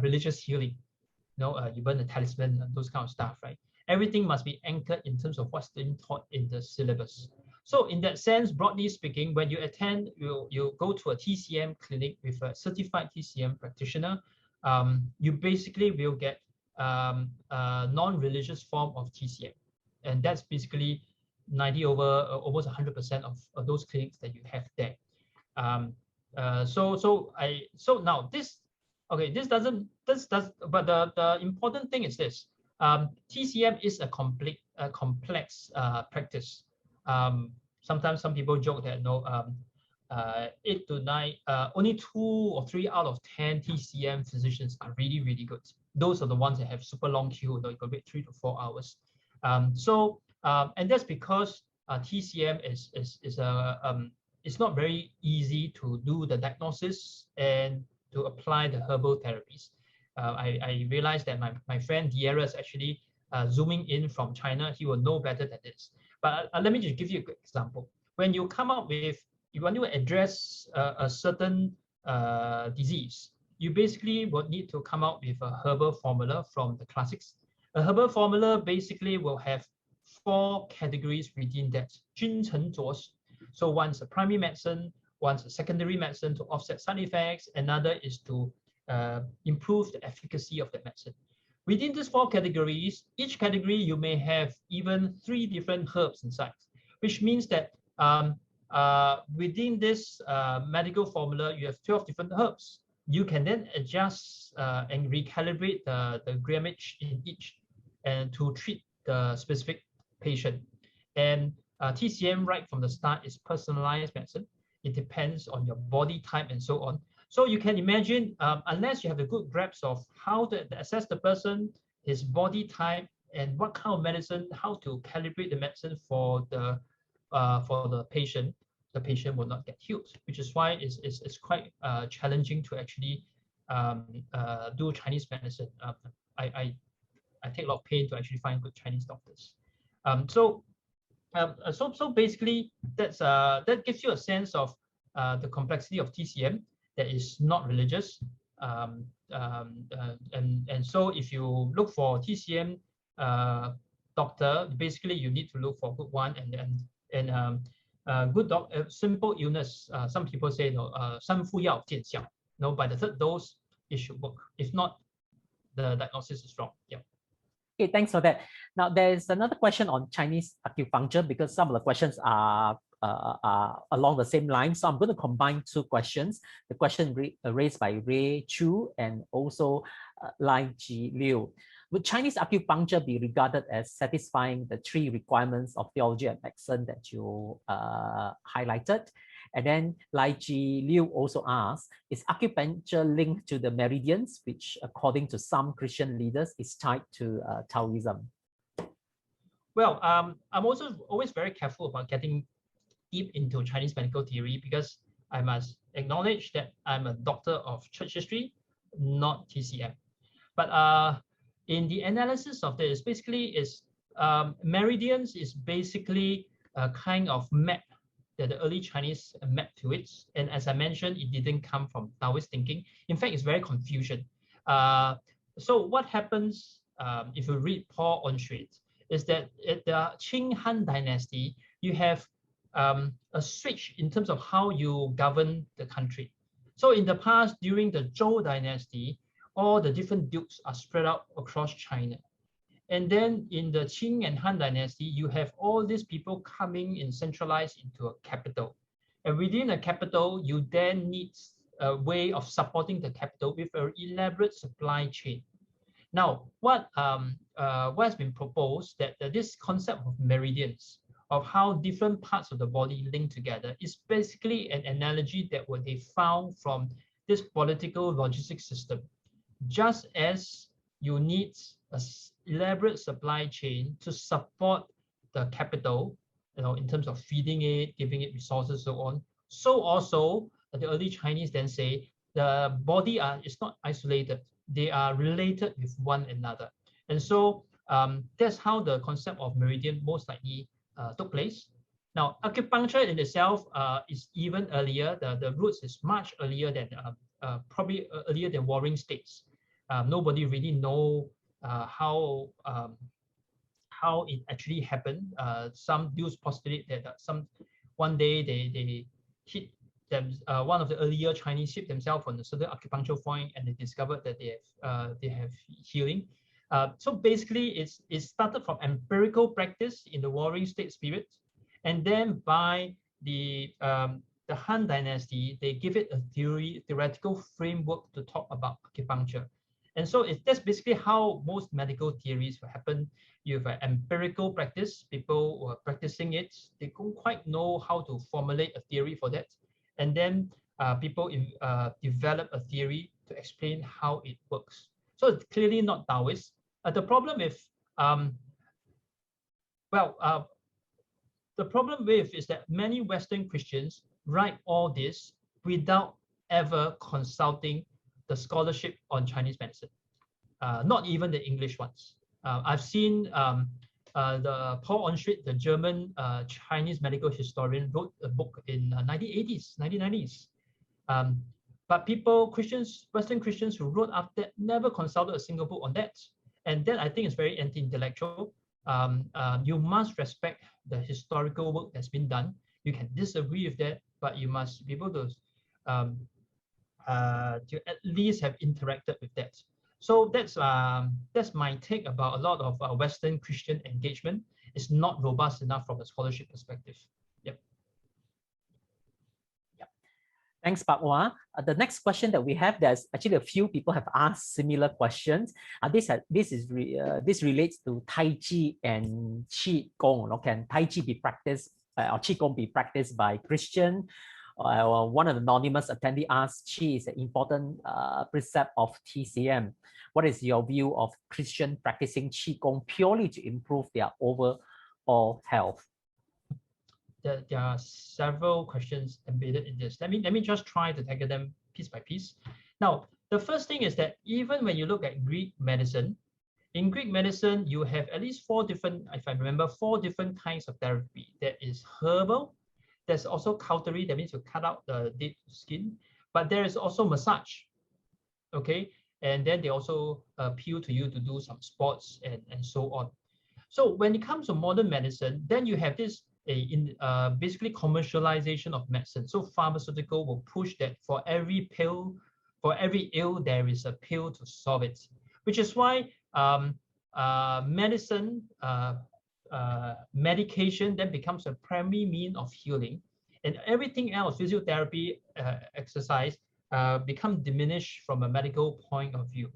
religious healing. You burn the talisman and those kind of stuff, right? Everything must be anchored in terms of what's being taught in the syllabus. So in that sense, broadly speaking, when you attend, you go to a TCM clinic with a certified TCM practitioner, you basically will get a non-religious form of TCM. And that's basically 90 over almost 100% of those clinics that you have there. So now this, okay, but the important thing is this: TCM is a complex practice. Sometimes some people joke that 8 to 9, only 2 or 3 out of 10 TCM physicians are really, really good. Those are the ones that have super long queue. You can wait 3 to 4 hours. And that's because TCM it's not very easy to do the diagnosis and to apply the herbal therapies. I realized that my friend Diera is actually zooming in from China. He will know better than this. But let me just give you a quick example. When you come up with, you want to address a certain disease, you basically would need to come out with a herbal formula from the classics. A herbal formula basically will have 4 categories within that. 君臣佐使. So one's a primary medicine, one's a secondary medicine to offset side effects, another is to improve the efficacy of the medicine. Within these 4 categories, each category you may have even 3 different herbs inside, which means that within this medical formula, you have 12 different herbs. You can then adjust and recalibrate the grammage in each and to treat the specific patient. And TCM right from the start is personalized medicine. It depends on your body type and so on. So you can imagine, unless you have a good grasp of how to assess the person, his body type, and what kind of medicine, how to calibrate the medicine for the patient will not get healed. Which is why it's quite challenging to actually do Chinese medicine. I take a lot of pain to actually find good Chinese doctors. So basically, that gives you a sense of the complexity of TCM that is not religious. And so if you look for TCM doctor, basically you need to look for a good one, and good simple illness. Some people say 三副药见效. By the 3rd dose, it should work. If not, the diagnosis is wrong. Yeah. Okay, thanks for that. Now, there's another question on Chinese acupuncture, because some of the questions are along the same line. So I'm going to combine two questions. The question raised by Ray Chu and also Lai Ji Liu. Would Chinese acupuncture be regarded as satisfying the three requirements of theology and medicine that you highlighted? And then Lai Ji Liu also asked, is acupuncture linked to the meridians, which according to some Christian leaders is tied to Taoism? Well, I'm also always very careful about getting deep into Chinese medical theory, because I must acknowledge that I'm a doctor of church history, not TCM. But in the analysis of this, basically is meridians is basically a kind of map that the early Chinese map to it. And as I mentioned, it didn't come from Taoist thinking. In fact, it's very confusion. So what happens if you read Paul Onshuit is that at the Qing Han dynasty, you have a switch in terms of how you govern the country. So in the past, during the Zhou dynasty, all the different dukes are spread out across China. And then in the Qing and Han dynasty, you have all these people coming in centralized into a capital. And within a capital, you then need a way of supporting the capital with an elaborate supply chain. Now, what has been proposed that this concept of meridians, of how different parts of the body link together, is basically an analogy that what they found from this political logistic system. Just as you need an elaborate supply chain to support the capital, in terms of feeding it, giving it resources, so on. So also the early Chinese then say the body is not isolated; they are related with one another. And so that's how the concept of meridian most likely took place. Now, acupuncture in itself is even earlier. The roots is much earlier than probably earlier than Warring States. Nobody really know how it actually happened. Some views postulate that one day they hit them. One of the earlier Chinese hit themselves on a certain acupuncture point, and they discovered that they have healing. So basically, it started from empirical practice in the Warring States period, and then by the Han Dynasty, they give it a theoretical framework to talk about acupuncture. And so that's basically how most medical theories will happen. You have an empirical practice, people who are practicing it, they don't quite know how to formulate a theory for that. And then people develop a theory to explain how it works. So it's clearly not Taoist. The problem with, the problem with is that many Western Christians write all this without ever consulting the scholarship on Chinese medicine, not even the English ones. I've seen the Paul Onshuit, the German Chinese medical historian, wrote a book in 1980s, 1990s. But Western Christians who wrote after that never consulted a single book on that. And that I think is very anti-intellectual. You must respect the historical work that's been done. You can disagree with that, but you must be able to at least have interacted with that. So that's my take about a lot of Western Christian engagement. It's not robust enough from a scholarship perspective. Yep. Thanks, Pak-Wah. The next question that we have, there's actually a few people have asked similar questions. This relates to Tai Chi and Qi Gong. Can Tai Chi be practiced or Qi Gong be practiced by Christian? One of the anonymous attendee asked, Qi is an important precept of TCM. What is your view of Christian practicing Qi Gong purely to improve their overall health? There are several questions embedded in this. Let me just try to tackle them piece by piece. Now, the first thing is that even when you look at Greek medicine, in Greek medicine, you have at least four different kinds of therapy. There is herbal, there's also cautery, that means you cut out the dead skin, but there is also massage, okay? And then they also appeal to you to do some sports and so on. So when it comes to modern medicine, then you have this basically commercialization of medicine. So pharmaceutical will push that for every ill, there is a pill to solve it, which is why medicine medication then becomes a primary mean of healing, and everything else, physiotherapy, exercise, become diminished from a medical point of view.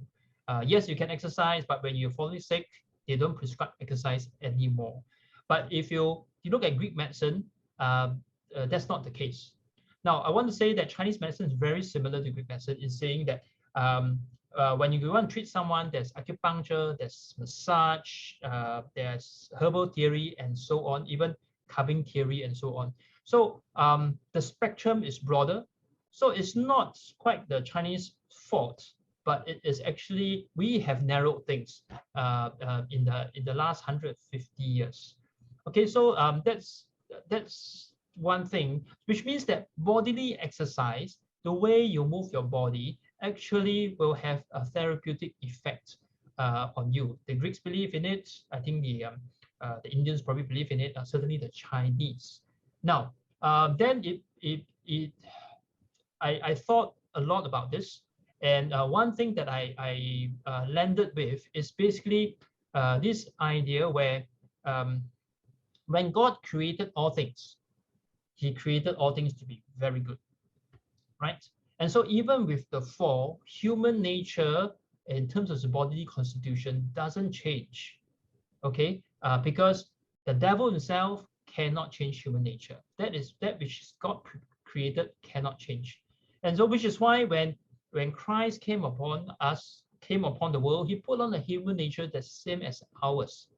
Yes, you can exercise, but when you're falling sick, they don't prescribe exercise anymore. But if you look at Greek medicine, that's not the case. Now, I want to say that Chinese medicine is very similar to Greek medicine in saying that when you want to treat someone, there's acupuncture, there's massage, there's herbal theory, and so on, even carving theory, and so on. So the spectrum is broader. So it's not quite the Chinese fault, but it is actually, we have narrowed things in the last 150 years. Okay, so that's one thing, which means that bodily exercise, the way you move your body, actually will have a therapeutic effect on you. The Greeks believe in it. I think the Indians probably believe in it. Certainly the Chinese. Now, then I thought a lot about this, and one thing that I landed with is basically this idea where when God created all things, He created all things to be very good, right? And so even with the fall, human nature in terms of the bodily constitution doesn't change, okay? Because the devil himself cannot change human nature. That is that which God created cannot change. And so which is why when Christ came upon us, came upon the world, He put on a human nature that's same as ours.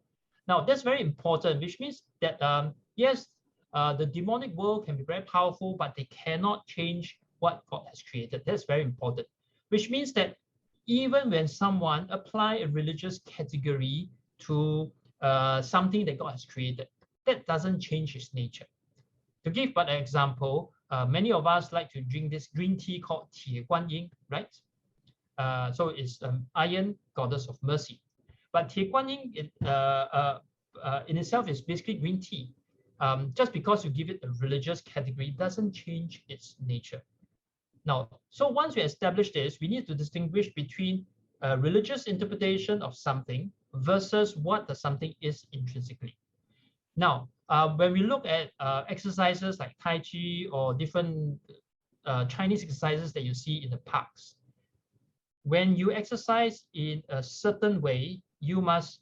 Now that's very important, which means that yes, the demonic world can be very powerful, but they cannot change what God has created. That's very important, which means that even when someone apply a religious category to something that God has created, that doesn't change His nature. To give but an example, many of us like to drink this green tea called Tie Guan Yin, right? So it's iron goddess of mercy. But Tie Guan Yin in itself is basically green tea. Just because you give it a religious category doesn't change its nature. Now, so once we establish this, we need to distinguish between a religious interpretation of something versus what the something is intrinsically. Now, when we look at exercises like Tai Chi or different Chinese exercises that you see in the parks, when you exercise in a certain way, you must,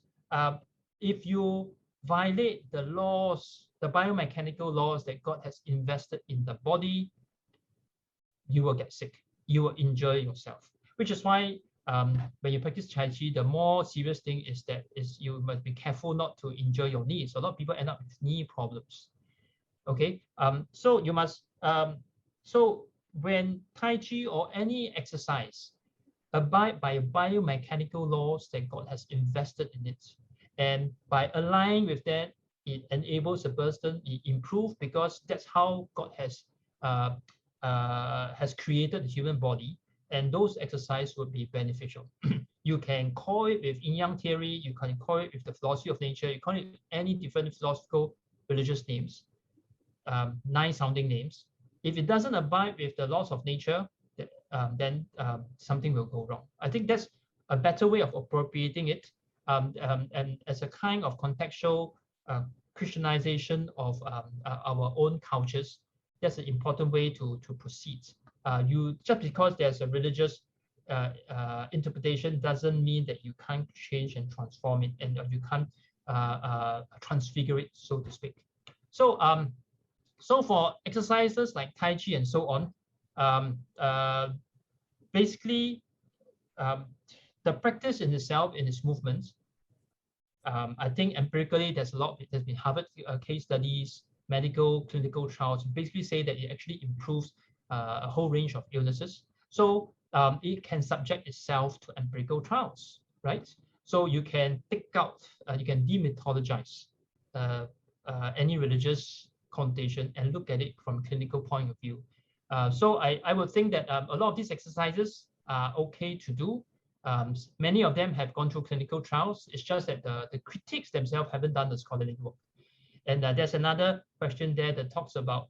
if you violate the laws, the biomechanical laws that God has invested in the body, you will get sick, you will injure yourself, which is why when you practice Tai Chi, the more serious thing is that you must be careful not to injure your knees. A lot of people end up with knee problems. Okay, so you must, so when Tai Chi or any exercise abide by biomechanical laws that God has invested in it, and by aligning with that, it enables a person, it improves, because that's how God has created the human body, and those exercises would be beneficial. You can call it with Yin Yang theory, you can call it with the philosophy of nature, you call it any different philosophical religious names, nice sounding names. If it doesn't abide with the laws of nature, then something will go wrong. I think that's a better way of appropriating it, and as a kind of contextual Christianization of our own cultures. That's an important way to proceed. You just because there's a religious interpretation doesn't mean that you can't change and transform it, and you can't transfigure it, so to speak. So so for exercises like Tai Chi and so on, basically the practice in itself, in its movements, I think empirically there's a lot. There's been Harvard case studies, medical clinical trials basically say that it actually improves a whole range of illnesses. So it can subject itself to empirical trials, right? So you can take out, you can demythologize any religious connotation and look at it from a clinical point of view. So I would think that a lot of these exercises are okay to do. Many of them have gone through clinical trials. It's just that the critics themselves haven't done the scholarly work. And there's another question there that talks about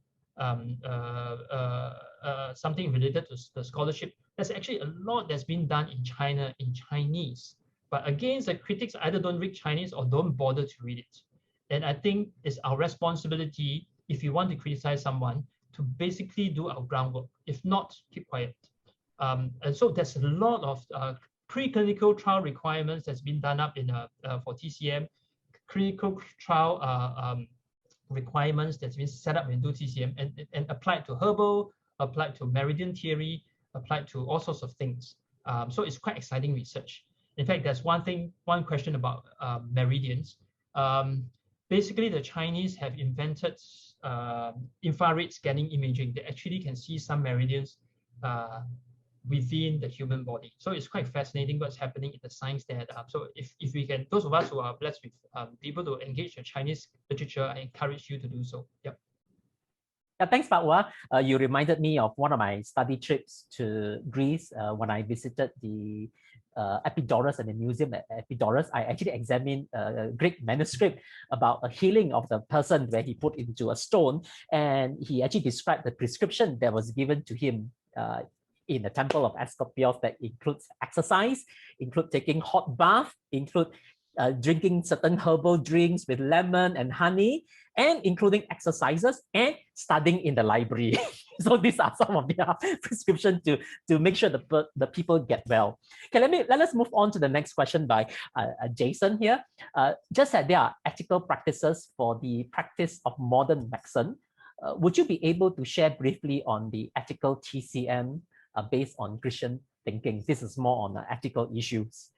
something related to the scholarship. There's actually a lot that's been done in China in Chinese. But again, the critics either don't read Chinese or don't bother to read it. And I think it's our responsibility, if you want to criticize someone, to basically do our groundwork. If not, keep quiet. And so there's a lot of preclinical trial requirements that's been done up in for TCM, clinical trial requirements that's been set up into TCM and applied to herbal, applied to meridian theory, applied to all sorts of things. So it's quite exciting research. In fact, there's one question about meridians. Basically, the Chinese have invented infrared scanning imaging. They actually can see some meridians within the human body. So it's quite fascinating what's happening in the science there. So if we can, those of us who are blessed with be able to engage the Chinese literature, I encourage you to do so. Yep. Yeah, thanks, Pak-Wah. You reminded me of one of my study trips to Greece when I visited the Epidaurus and the museum at Epidaurus. I actually examined a Greek manuscript about a healing of the person where he put into a stone, and he actually described the prescription that was given to him in the temple of Asclepios that includes exercise, include taking hot bath, include drinking certain herbal drinks with lemon and honey, and including exercises and studying in the library. So these are some of their prescriptions to make sure the people get well. Okay, let us move on to the next question by Jason here. Just that there are ethical practices for the practice of modern medicine. Would you be able to share briefly on the ethical TCM based on Christian thinking? This is more on ethical issues.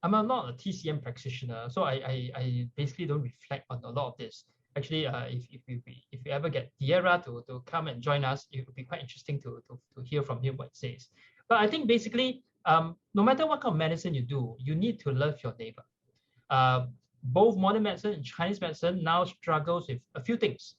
I'm not a TCM practitioner, so I basically don't reflect on a lot of this. Actually, if you ever get Diera to come and join us, it would be quite interesting to hear from him what it says. But I think basically, no matter what kind of medicine you do, you need to love your neighbor. Both modern medicine and Chinese medicine now struggles with a few things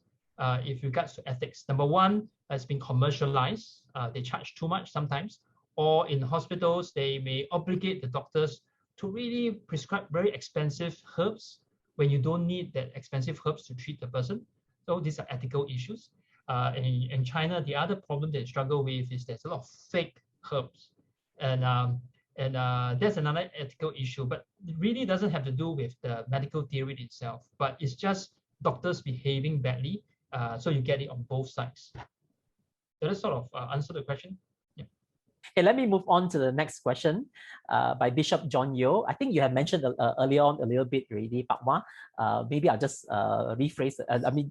if regards to ethics. Number one, has been commercialized. They charge too much sometimes, or in hospitals, they may obligate the doctors to really prescribe very expensive herbs when you don't need that expensive herbs to treat the person. So these are ethical issues. In China, the other problem they struggle with is there's a lot of fake herbs. And that's another ethical issue, but it really doesn't have to do with the medical theory itself, but it's just doctors behaving badly. So you get it on both sides. Does that sort of answer the question? Okay, let me move on to the next question by Bishop John Yeo. I think you have mentioned earlier on a little bit already, Pak-Wah. Maybe I'll just rephrase,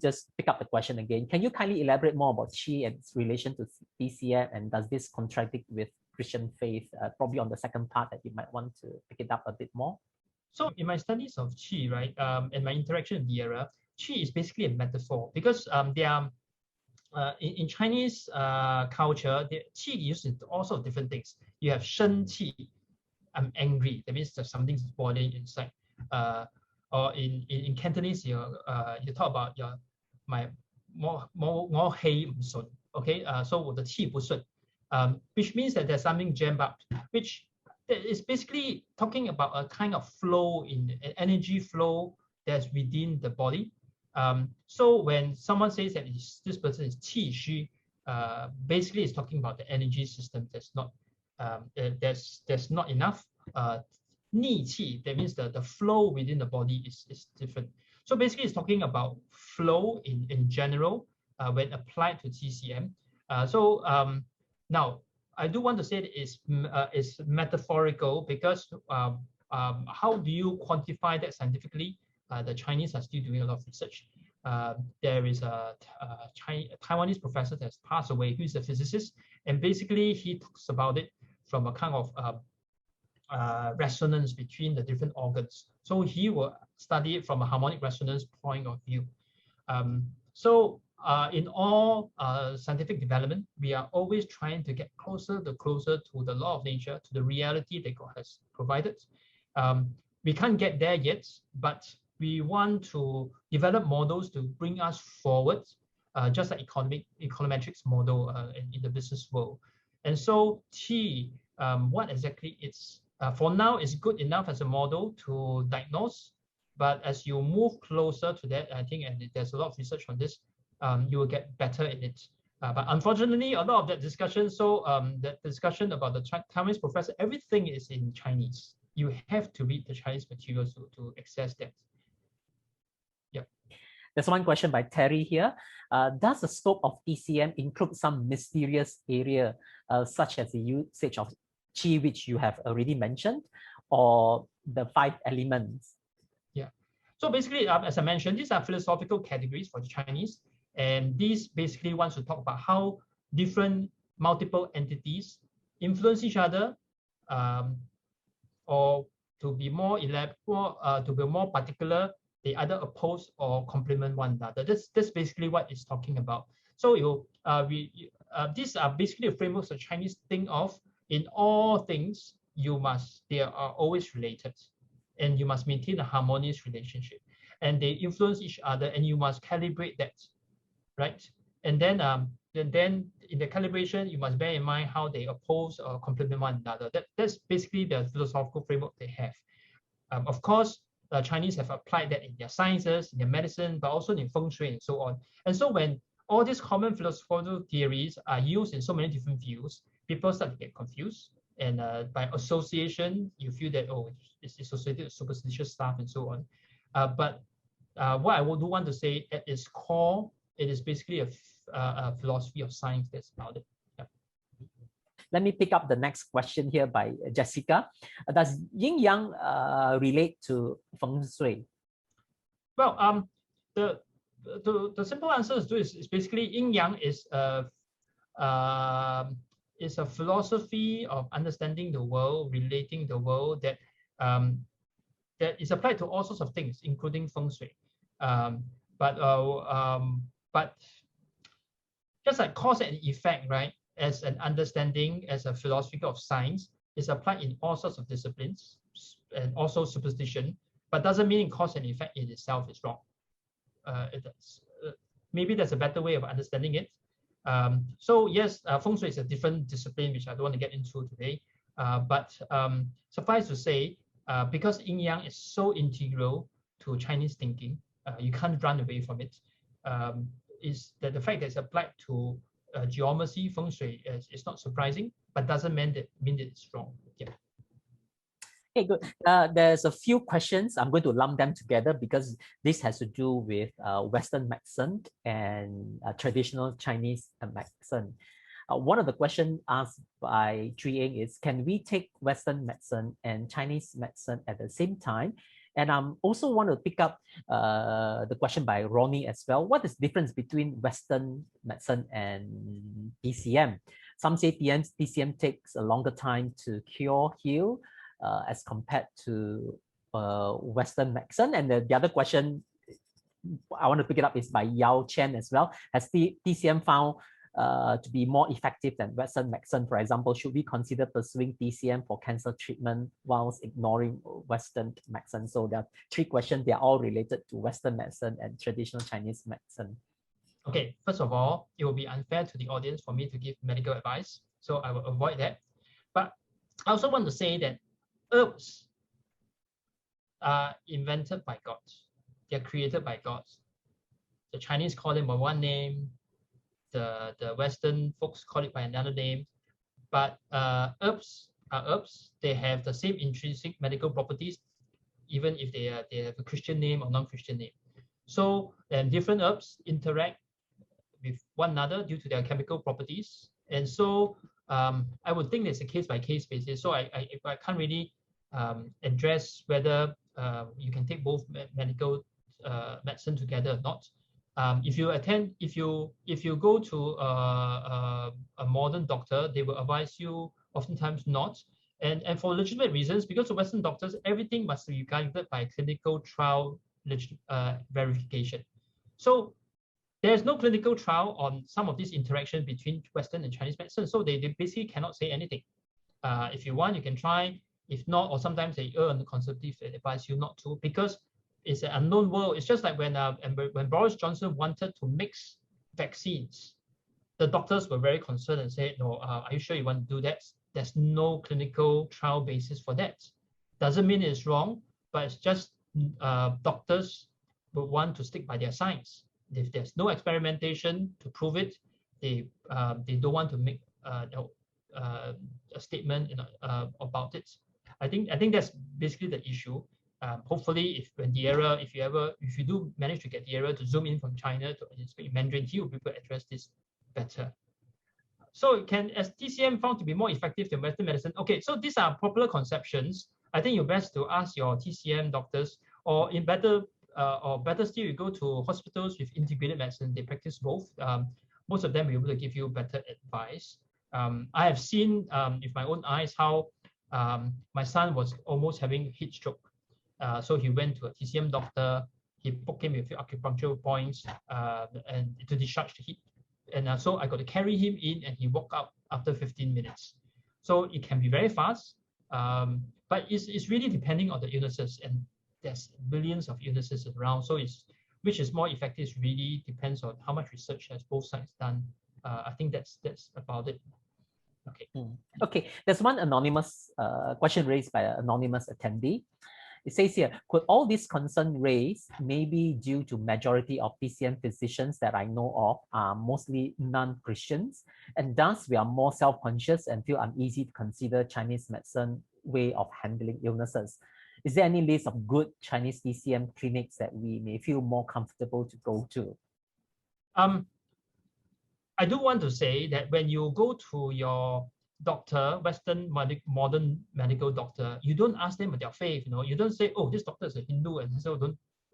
just pick up the question again. Can you kindly elaborate more about Qi and its relation to TCM, and does this contradict with Christian faith? Probably on the second part that you might want to pick it up a bit more. So in my studies of Qi, right, and my interaction with Diera, Qi is basically a metaphor because they are in Chinese culture, the qi used in all sorts of different things. You have shen qi, I'm angry. That means there's something's boiling inside. Or in Cantonese, you talk about my more hei sun. Okay, so the qi bu sun, which means that there's something jammed up, which is basically talking about a kind of flow in an energy flow that's within the body. So when someone says that this person is qi xu, basically it's talking about the energy system that's not there's not enough ni qi. That means the flow within the body is different. So basically it's talking about flow in general when applied to TCM. Now I do want to say that it's metaphorical because how do you quantify that scientifically? The Chinese are still doing a lot of research. There is a Taiwanese professor that's passed away, who's a physicist, and basically he talks about it from a kind of resonance between the different organs. So he will study it from a harmonic resonance point of view. In all scientific development, we are always trying to get closer to the law of nature, to the reality that God has provided. We can't get there yet, but we want to develop models to bring us forward, just like econometrics model in the business world. And so Qi, what exactly it's, for now is good enough as a model to diagnose, but as you move closer to that, I think, and there's a lot of research on this, you will get better in it. But unfortunately, a lot of that discussion, that discussion about the Taiwanese professor, everything is in Chinese. You have to read the Chinese materials to access that. There's one question by Terry here. Does the scope of TCM include some mysterious area, such as the usage of qi, which you have already mentioned, or the 5 elements? Yeah. So basically, as I mentioned, these are philosophical categories for the Chinese. And these basically wants to talk about how different multiple entities influence each other, or to be more to be more particular, they either oppose or complement one another. That's basically what it's talking about. So these are basically the frameworks the Chinese think of. In all things, they are always related, and you must maintain a harmonious relationship, and they influence each other, and you must calibrate that, right? And then in the calibration, you must bear in mind how they oppose or complement one another. That's basically the philosophical framework they have. Of course, the Chinese have applied that in their sciences, in their medicine, but also in feng shui and so on. And so when all these common philosophical theories are used in so many different views, people start to get confused. And by association, you feel that, oh, it's associated with superstitious stuff and so on. But what I do want to say, at its core, it is basically a philosophy of science that's about it. Yeah. Let me pick up the next question here by Jessica. Does yin yang relate to feng shui? Well, the simple answer is basically yin yang is a philosophy of understanding the world, relating the world that that is applied to all sorts of things, including feng shui. But just like cause and effect, right? As an understanding, as a philosophy of science, is applied in all sorts of disciplines and also superstition, but doesn't mean cause and effect in itself is wrong. Maybe there's a better way of understanding it. So yes, feng shui is a different discipline, which I don't want to get into today. But suffice to say, because yin yang is so integral to Chinese thinking, you can't run away from it. Is that the fact that it's applied to geometry, feng shui is not surprising, but doesn't mean that it's wrong. Yeah. Okay, good. There's a few questions. I'm going to lump them together because this has to do with Western medicine and traditional Chinese medicine. One of the questions asked by Chuying is, can we take Western medicine and Chinese medicine at the same time? And I also want to pick up the question by Ronnie as well. What is the difference between Western medicine and TCM? Some say TCM takes a longer time to cure, heal, as compared to Western medicine. And the other question I want to pick it up is by Yao Chen as well. Has TCM found to be more effective than Western medicine? For example, should we consider pursuing TCM for cancer treatment whilst ignoring Western medicine? So there are 3 questions. They are all related to Western medicine and traditional Chinese medicine. Okay, first of all, it will be unfair to the audience for me to give medical advice, so I will avoid that. But I also want to say that herbs are invented by God. They're created by God. The Chinese call them by one name. The Western folks call it by another name. But herbs are herbs. They have the same intrinsic medical properties, even if they have a Christian name or non-Christian name. So different herbs interact with one another due to their chemical properties. And so I would think it's a case-by-case basis. So I can't really address whether you can take both medical medicine together or not. If you go to a modern doctor, they will advise you oftentimes not, and for legitimate reasons, because of Western doctors, everything must be guided by clinical trial verification. So there's no clinical trial on some of these interactions between Western and Chinese medicine, so they basically cannot say anything. If you want, you can try. If not, or sometimes they err on the conservative, they advise you not to, because it's an unknown world. It's just like when Boris Johnson wanted to mix vaccines, the doctors were very concerned and said, no, are you sure you want to do that? There's no clinical trial basis for that. Doesn't mean it's wrong, but it's just doctors will want to stick by their science. If there's no experimentation to prove it, they don't want to make a statement about it. I think that's basically the issue. hopefully, if you do manage to get the era to zoom in from China to speak Mandarin, he will be able to address this better. So as TCM found to be more effective than Western medicine? Okay, so these are popular conceptions. I think you're best to ask your TCM doctors, or better still, you go to hospitals with integrated medicine. They practice both. Most of them will be able to give you better advice. I have seen with my own eyes how my son was almost having heat stroke. So he went to a TCM doctor. He poked him with acupuncture points and to discharge the heat. And so I got to carry him in, and he woke up after 15 minutes. So it can be very fast, but it's really depending on the illnesses, and there's billions of illnesses around. So which is more effective really depends on how much research has both sides done. I think that's about it. Okay. Okay, there's one anonymous question raised by an anonymous attendee. It says here, could all these concerns raised may be due to majority of TCM physicians that I know of are mostly non-Christians, and thus we are more self-conscious and feel uneasy to consider Chinese medicine way of handling illnesses. Is there any list of good Chinese TCM clinics that we may feel more comfortable to go to? I do want to say that when you go to your doctor, Western modern medical doctor, you don't ask them about their faith. You don't say, oh, this doctor is a Hindu, and so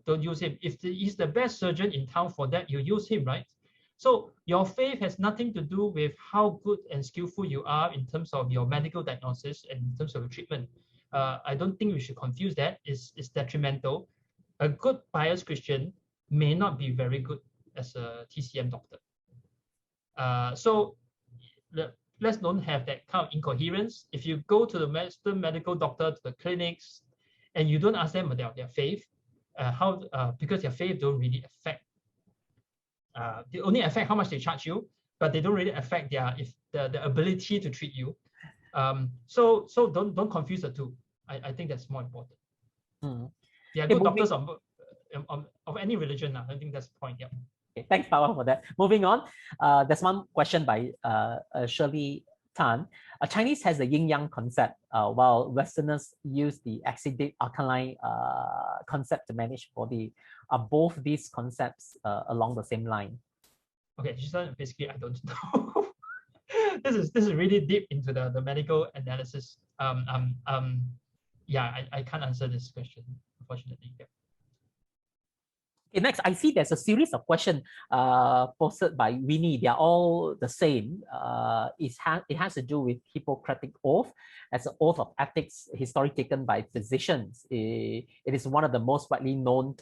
don't use him. If he's the best surgeon in town for that, you use him, right? So your faith has nothing to do with how good and skillful you are in terms of your medical diagnosis and in terms of your treatment. I don't think we should confuse that. It's detrimental. A good pious Christian may not be very good as a TCM doctor. So let's don't have that kind of incoherence. If you go to the Western medical doctor, to the clinics, and you don't ask them about their faith, because their faith don't really affect. They only affect how much they charge you, but they don't really affect the ability to treat you. So don't confuse the two. I think that's more important. Yeah, good doctors of any religion. I think that's the point. Yeah. Okay, thanks, Pak-Wah, for that. Moving on, there's one question by Shirley Tan. Chinese has a yin yang concept, while Westerners use the acidic alkaline concept to manage body. Are both these concepts along the same line? Okay, basically, I don't know. This is really deep into the medical analysis. Yeah, I can't answer this question, unfortunately. Yeah. Okay, next, I see there's a series of questions posted by Winnie. They are all the same. It has to do with Hippocratic Oath as an oath of ethics historically taken by physicians. It is one of the most widely known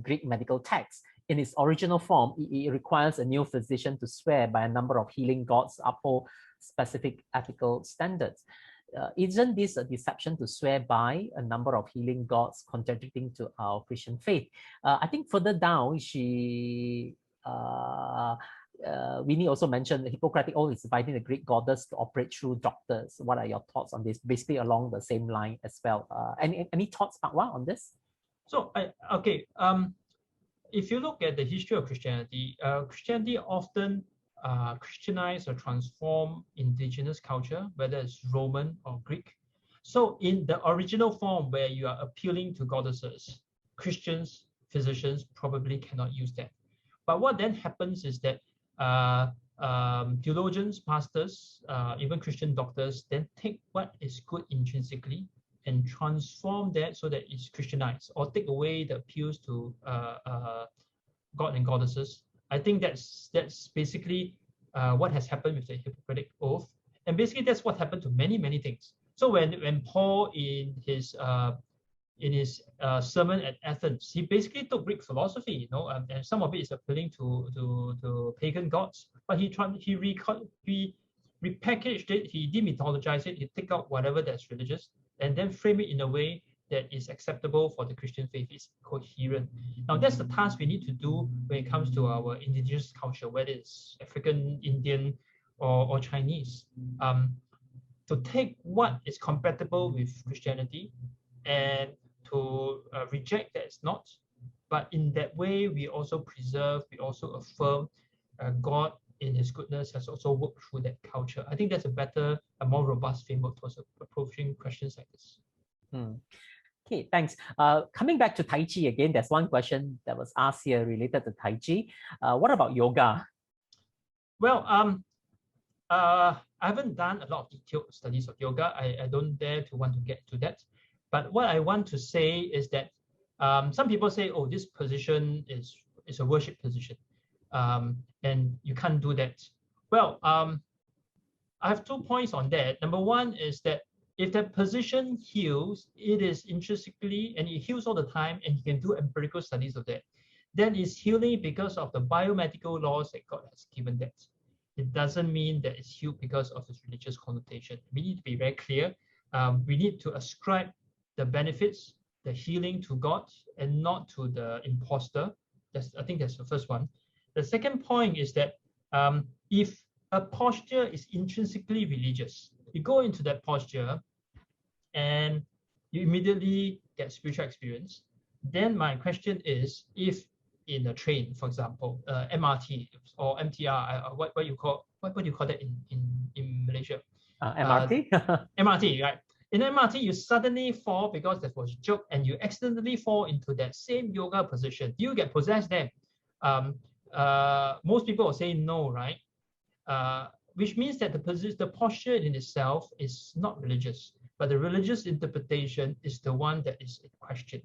Greek medical texts. In its original form, it requires a new physician to swear by a number of healing gods to uphold specific ethical standards. Isn't this a deception to swear by a number of healing gods contradicting to our Christian faith? I think further down, Winnie also mentioned the Hippocratic Oath is inviting the Greek goddess to operate through doctors. What are your thoughts on this? Basically along the same line as well. Any thoughts, Pak-Wah, on this? So, if you look at the history of Christianity, Christianity often Christianize or transform indigenous culture, whether it's Roman or Greek. So in the original form where you are appealing to goddesses, Christians, physicians probably cannot use that. But what then happens is that theologians, pastors, even Christian doctors then take what is good intrinsically and transform that so that it's Christianized, or take away the appeals to God and goddesses. I think that's basically what has happened with the Hippocratic Oath, and basically that's what happened to many things. So when Paul in his sermon at Athens, he basically took Greek philosophy, and some of it is appealing to pagan gods, but he repackaged it, he demythologized it, he took out whatever that's religious, and then frame it in a way that is acceptable for the Christian faith, is coherent. Now, that's the task we need to do when it comes to our indigenous culture, whether it's African, Indian, or Chinese, to take what is compatible with Christianity and to reject that it's not. But in that way, we also preserve, we also affirm God in his goodness has also worked through that culture. I think that's a more robust framework towards approaching questions like this. Okay, thanks. Coming back to Tai Chi again, there's one question that was asked here related to Tai Chi. What about yoga? Well, I haven't done a lot of detailed studies of yoga. I don't dare to want to get to that. But what I want to say is that some people say, oh, this position is a worship position, and you can't do that. Well, I have 2 points on that. Number one is that if that position heals, it is intrinsically, and it heals all the time, and you can do empirical studies of that, then it's healing because of the biomedical laws that God has given that. It doesn't mean that it's healed because of its religious connotation. We need to be very clear. We need to ascribe the benefits, the healing to God and not to the imposter. I think that's the first one. The second point is that if a posture is intrinsically religious, you go into that posture and you immediately get spiritual experience, then my question is, if in a train, for example, MRT or MTR, what do you call that in Malaysia? MRT? MRT, right? In MRT, you suddenly fall because there was a joke and you accidentally fall into that same yoga position. You get possessed then. Most people will say no, right? Which means that the posture in itself is not religious, but the religious interpretation is the one that is in question.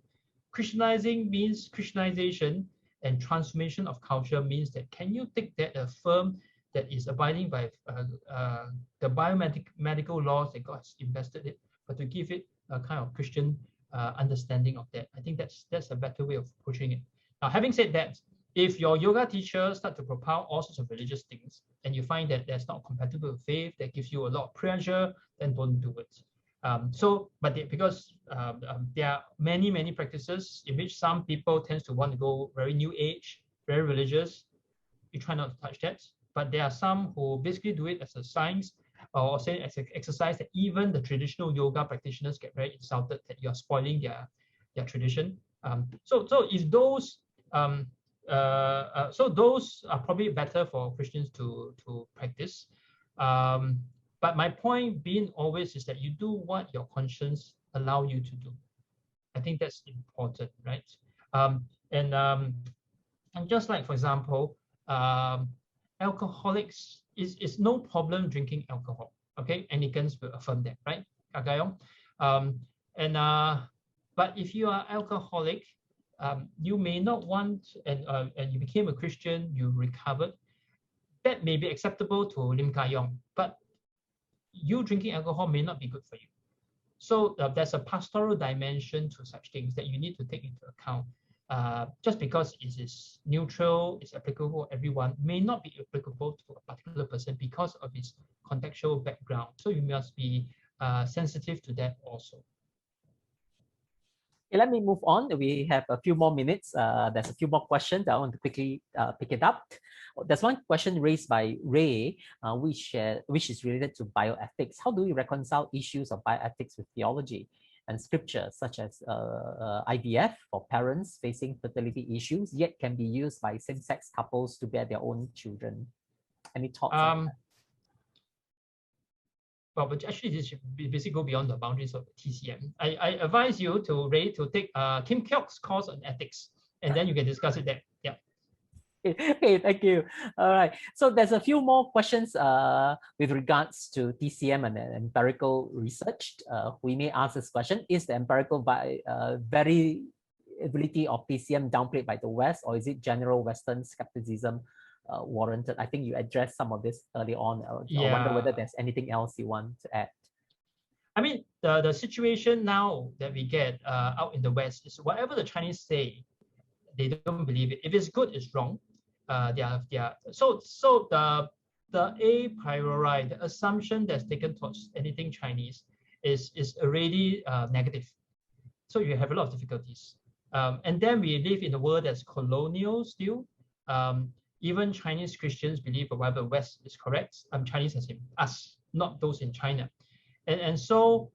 Christianizing means Christianization, and transformation of culture means that can you take that affirm that is abiding by the biomedical laws that God has invested in, but to give it a kind of Christian understanding of that. I think that's a better way of pushing it. Now, having said that, if your yoga teacher starts to propound all sorts of religious things, and you find that that's not compatible with faith, that gives you a lot of pressure, then don't do it. Because there are many practices in which some people tend to want to go very new age, very religious. You try not to touch that. But there are some who basically do it as a science or say as an exercise that even the traditional yoga practitioners get very insulted that you are spoiling their tradition. So if those those are probably better for Christians to practice. But my point being always is that you do what your conscience allow you to do. I think that's important, right? And just like, for example, alcoholics is no problem drinking alcohol. Okay, Anglicans will affirm that, right? But if you are alcoholic, you may not want, and you became a Christian, you recovered. That may be acceptable to Lim Ka Yong, but you drinking alcohol may not be good for you. So there's a pastoral dimension to such things that you need to take into account. Just because it is neutral, it's applicable to everyone, may not be applicable to a particular person because of its contextual background. So you must be sensitive to that also. Okay, let me move on. We have a few more minutes. There's a few more questions. I want to quickly pick it up. There's one question raised by Ray, which is related to bioethics. How do we reconcile issues of bioethics with theology and scripture, such as IVF for parents facing fertility issues, yet can be used by same-sex couples to bear their own children? Any thoughts on that? Well, but actually, this should basically go beyond the boundaries of the TCM. I advise you to take Kim Kyok's course on ethics, and then you can discuss it there. Yeah. Okay, thank you. All right. So there's a few more questions with regards to TCM and empirical research. We may ask this question: is the empirical variability of TCM downplayed by the West, or is it general Western skepticism warranted? I think you addressed some of this early on. I wonder whether there's anything else you want to add. I mean, the situation now that we get out in the West is whatever the Chinese say, they don't believe it. If it's good, it's wrong. So the a priori, the assumption that's taken towards anything Chinese is already negative. So you have a lot of difficulties. And then we live in a world that's colonial still. Even Chinese Christians believe whatever West is correct. Chinese as in us, not those in China. And so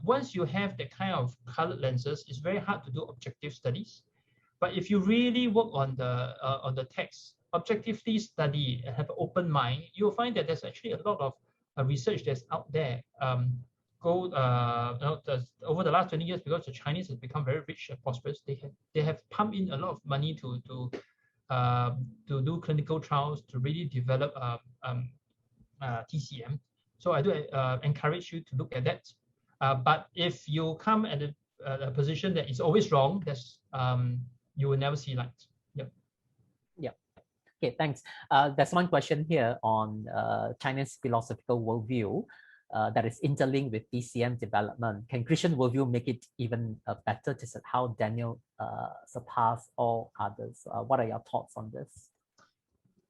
once you have that kind of colored lenses, it's very hard to do objective studies. But if you really work on the text, objectively study and have an open mind, you'll find that there's actually a lot of research that's out there over the last 20 years, because the Chinese has become very rich and prosperous, they have pumped in a lot of money to do clinical trials to really develop TCM. So I do encourage you to look at that. But if you come at a position that is always wrong, that's you will never see light. Yep. Yeah. Okay, thanks. There's one question here on China's philosophical worldview that is interlinked with TCM development. Can Christian worldview make it even better? This is how Daniel surpassed all others. What are your thoughts on this?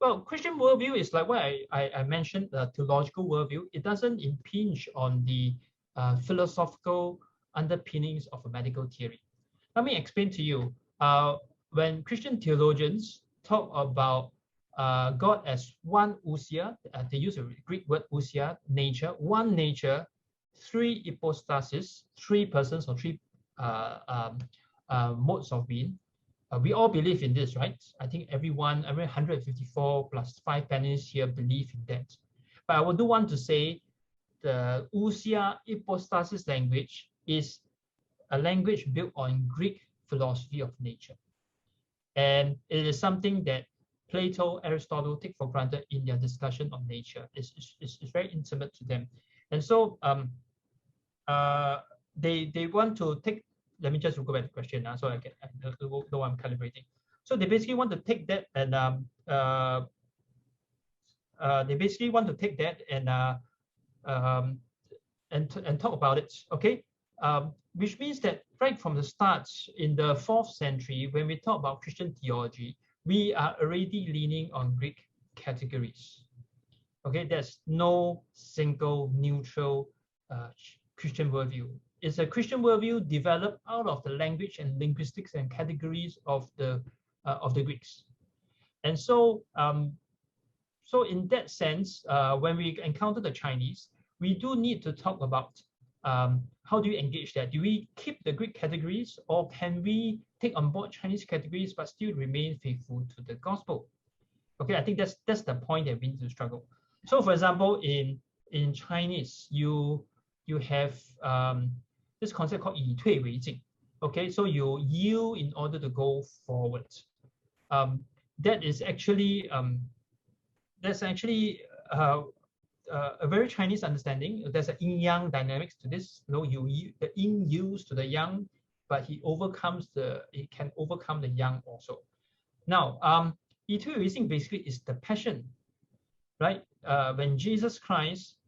Well, Christian worldview is like what I mentioned, the theological worldview. It doesn't impinge on the philosophical underpinnings of a medical theory. Let me explain to you. When Christian theologians talk about God as one ousia, they use a Greek word ousia, nature, one nature, three hypostases, three persons or three modes of being. We all believe in this, right? I think every 154 plus 5 panelists here believe in that. But I do want to say the ousia hypostasis language is a language built on Greek philosophy of nature. And it is something that Plato, Aristotle take for granted in their discussion of nature. It's very intimate to them. And so they want to take, let me just go back to the question now so I know I'm calibrating. So they basically want to take that and talk about it, okay? Which means that right from the start in the 4th century, when we talk about Christian theology, we are already leaning on Greek categories. Okay, there's no single neutral Christian worldview. It's a Christian worldview developed out of the language and linguistics and categories of the Greeks. And so, so in that sense, when we encounter the Chinese, we do need to talk about how do you engage that? Do we keep the Greek categories, or can we take on board Chinese categories but still remain faithful to the gospel? Okay, I think that's the point that we need to struggle. So, for example, in Chinese, you have this concept called 以退为进. Okay, so you yield in order to go forward. That is actually a very Chinese understanding. There's an yin yang dynamics to this. You know, the yin yields to the yang, but it can overcome the yang also. Now, 以退为进 basically is the passion, right? When Jesus Christ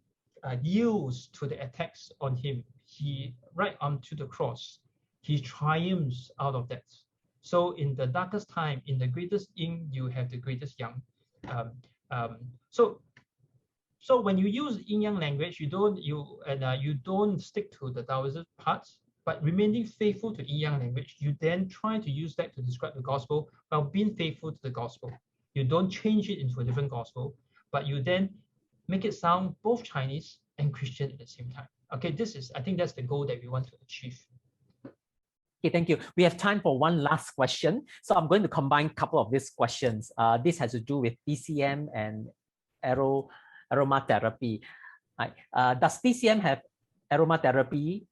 yields to the attacks on him, he right onto the cross, he triumphs out of that. So in the darkest time, in the greatest yin, you have the greatest yang. So when you use yin yang language, you don't stick to the Taoist parts, but remaining faithful to yin yang language, you then try to use that to describe the gospel while being faithful to the gospel. You don't change it into a different gospel, but you then make it sound both Chinese and Christian at the same time. Okay, I think that's the goal that we want to achieve. Okay, thank you. We have time for one last question. So I'm going to combine a couple of these questions. This has to do with TCM and aromatherapy. Right. Does TCM have aromatherapy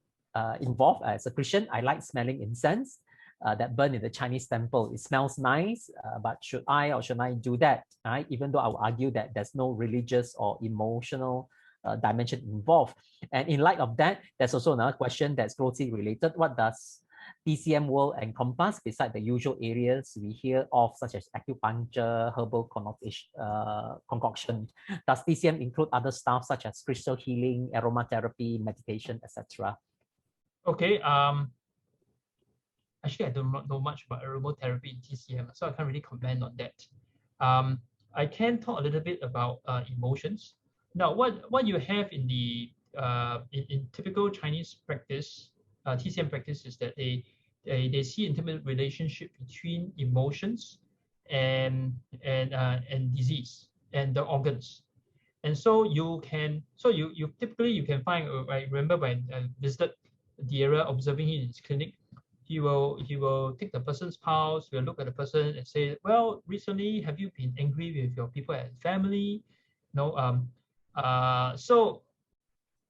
involved? As a Christian, I like smelling incense that burn in the Chinese temple. It smells nice, but should I or shouldn't I do that? Right? Even though I will argue that there's no religious or emotional dimension involved. And in light of that, there's also another question that's closely related. What does TCM world encompass besides the usual areas we hear of, such as acupuncture, herbal concoction? Does TCM include other stuff such as crystal healing, aromatherapy, meditation, etc.? Okay. Actually, I don't know much about aromatherapy in TCM, so I can't really comment on that. I can talk a little bit about emotions. Now, what you have in the in typical Chinese practice, TCM practice, is that they see intimate relationship between emotions and disease and the organs. And so you typically you can find, I remember when I visited the area observing him in his clinic, he will take the person's pulse, will look at the person and say, well, recently have you been angry with your people at family? No, so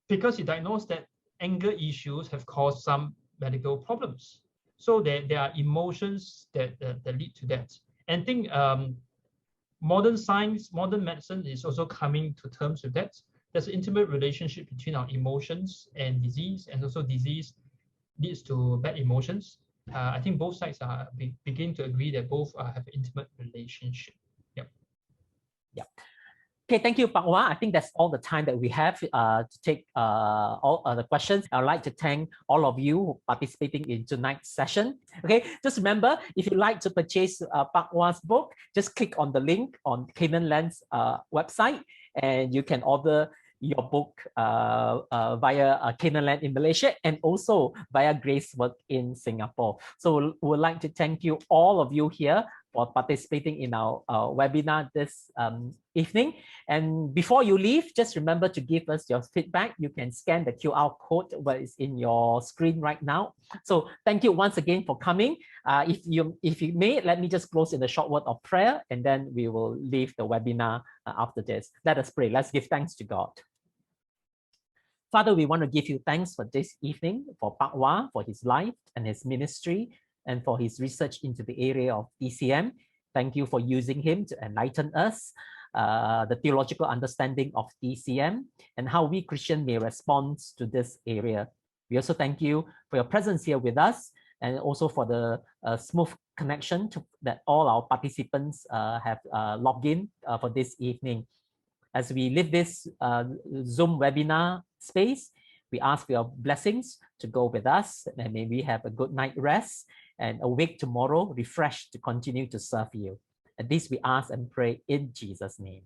because he diagnosed that anger issues have caused some medical problems. So there are emotions that lead to that. And I think modern science, modern medicine is also coming to terms with that. There's an intimate relationship between our emotions and disease, and also disease leads to bad emotions. I think both sides are begin to agree that both have an intimate relationship. Yep. Yeah. Okay, thank you, Pak-Wah. I think that's all the time that we have to take all the questions. I'd like to thank all of you participating in tonight's session. Okay, just remember, if you'd like to purchase Pak-Wah's book, just click on the link on Canaan Land's website, and you can order your book via Canaan Land in Malaysia and also via Grace Work in Singapore. So we would like to thank you, all of you here, for participating in our webinar this evening. And before you leave, just remember to give us your feedback. You can scan the QR code where it's in your screen right now. So thank you once again for coming. If you may, let me just close in a short word of prayer, and then we will leave the webinar after this. Let us pray. Let's give thanks to God. Father, we want to give you thanks for this evening, for Pak-Wah, for his life and his ministry, and for his research into the area of TCM. Thank you for using him to enlighten us the theological understanding of TCM and how we Christians may respond to this area. We also thank you for your presence here with us, and also for the smooth connection that all our participants have logged in for this evening. As we leave this Zoom webinar space, we ask for your blessings to go with us, and may we have a good night rest and awake tomorrow refreshed to continue to serve you. And this we ask and pray in Jesus' name.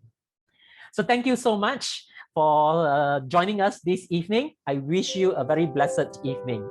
So thank you so much for joining us this evening. I wish you a very blessed evening.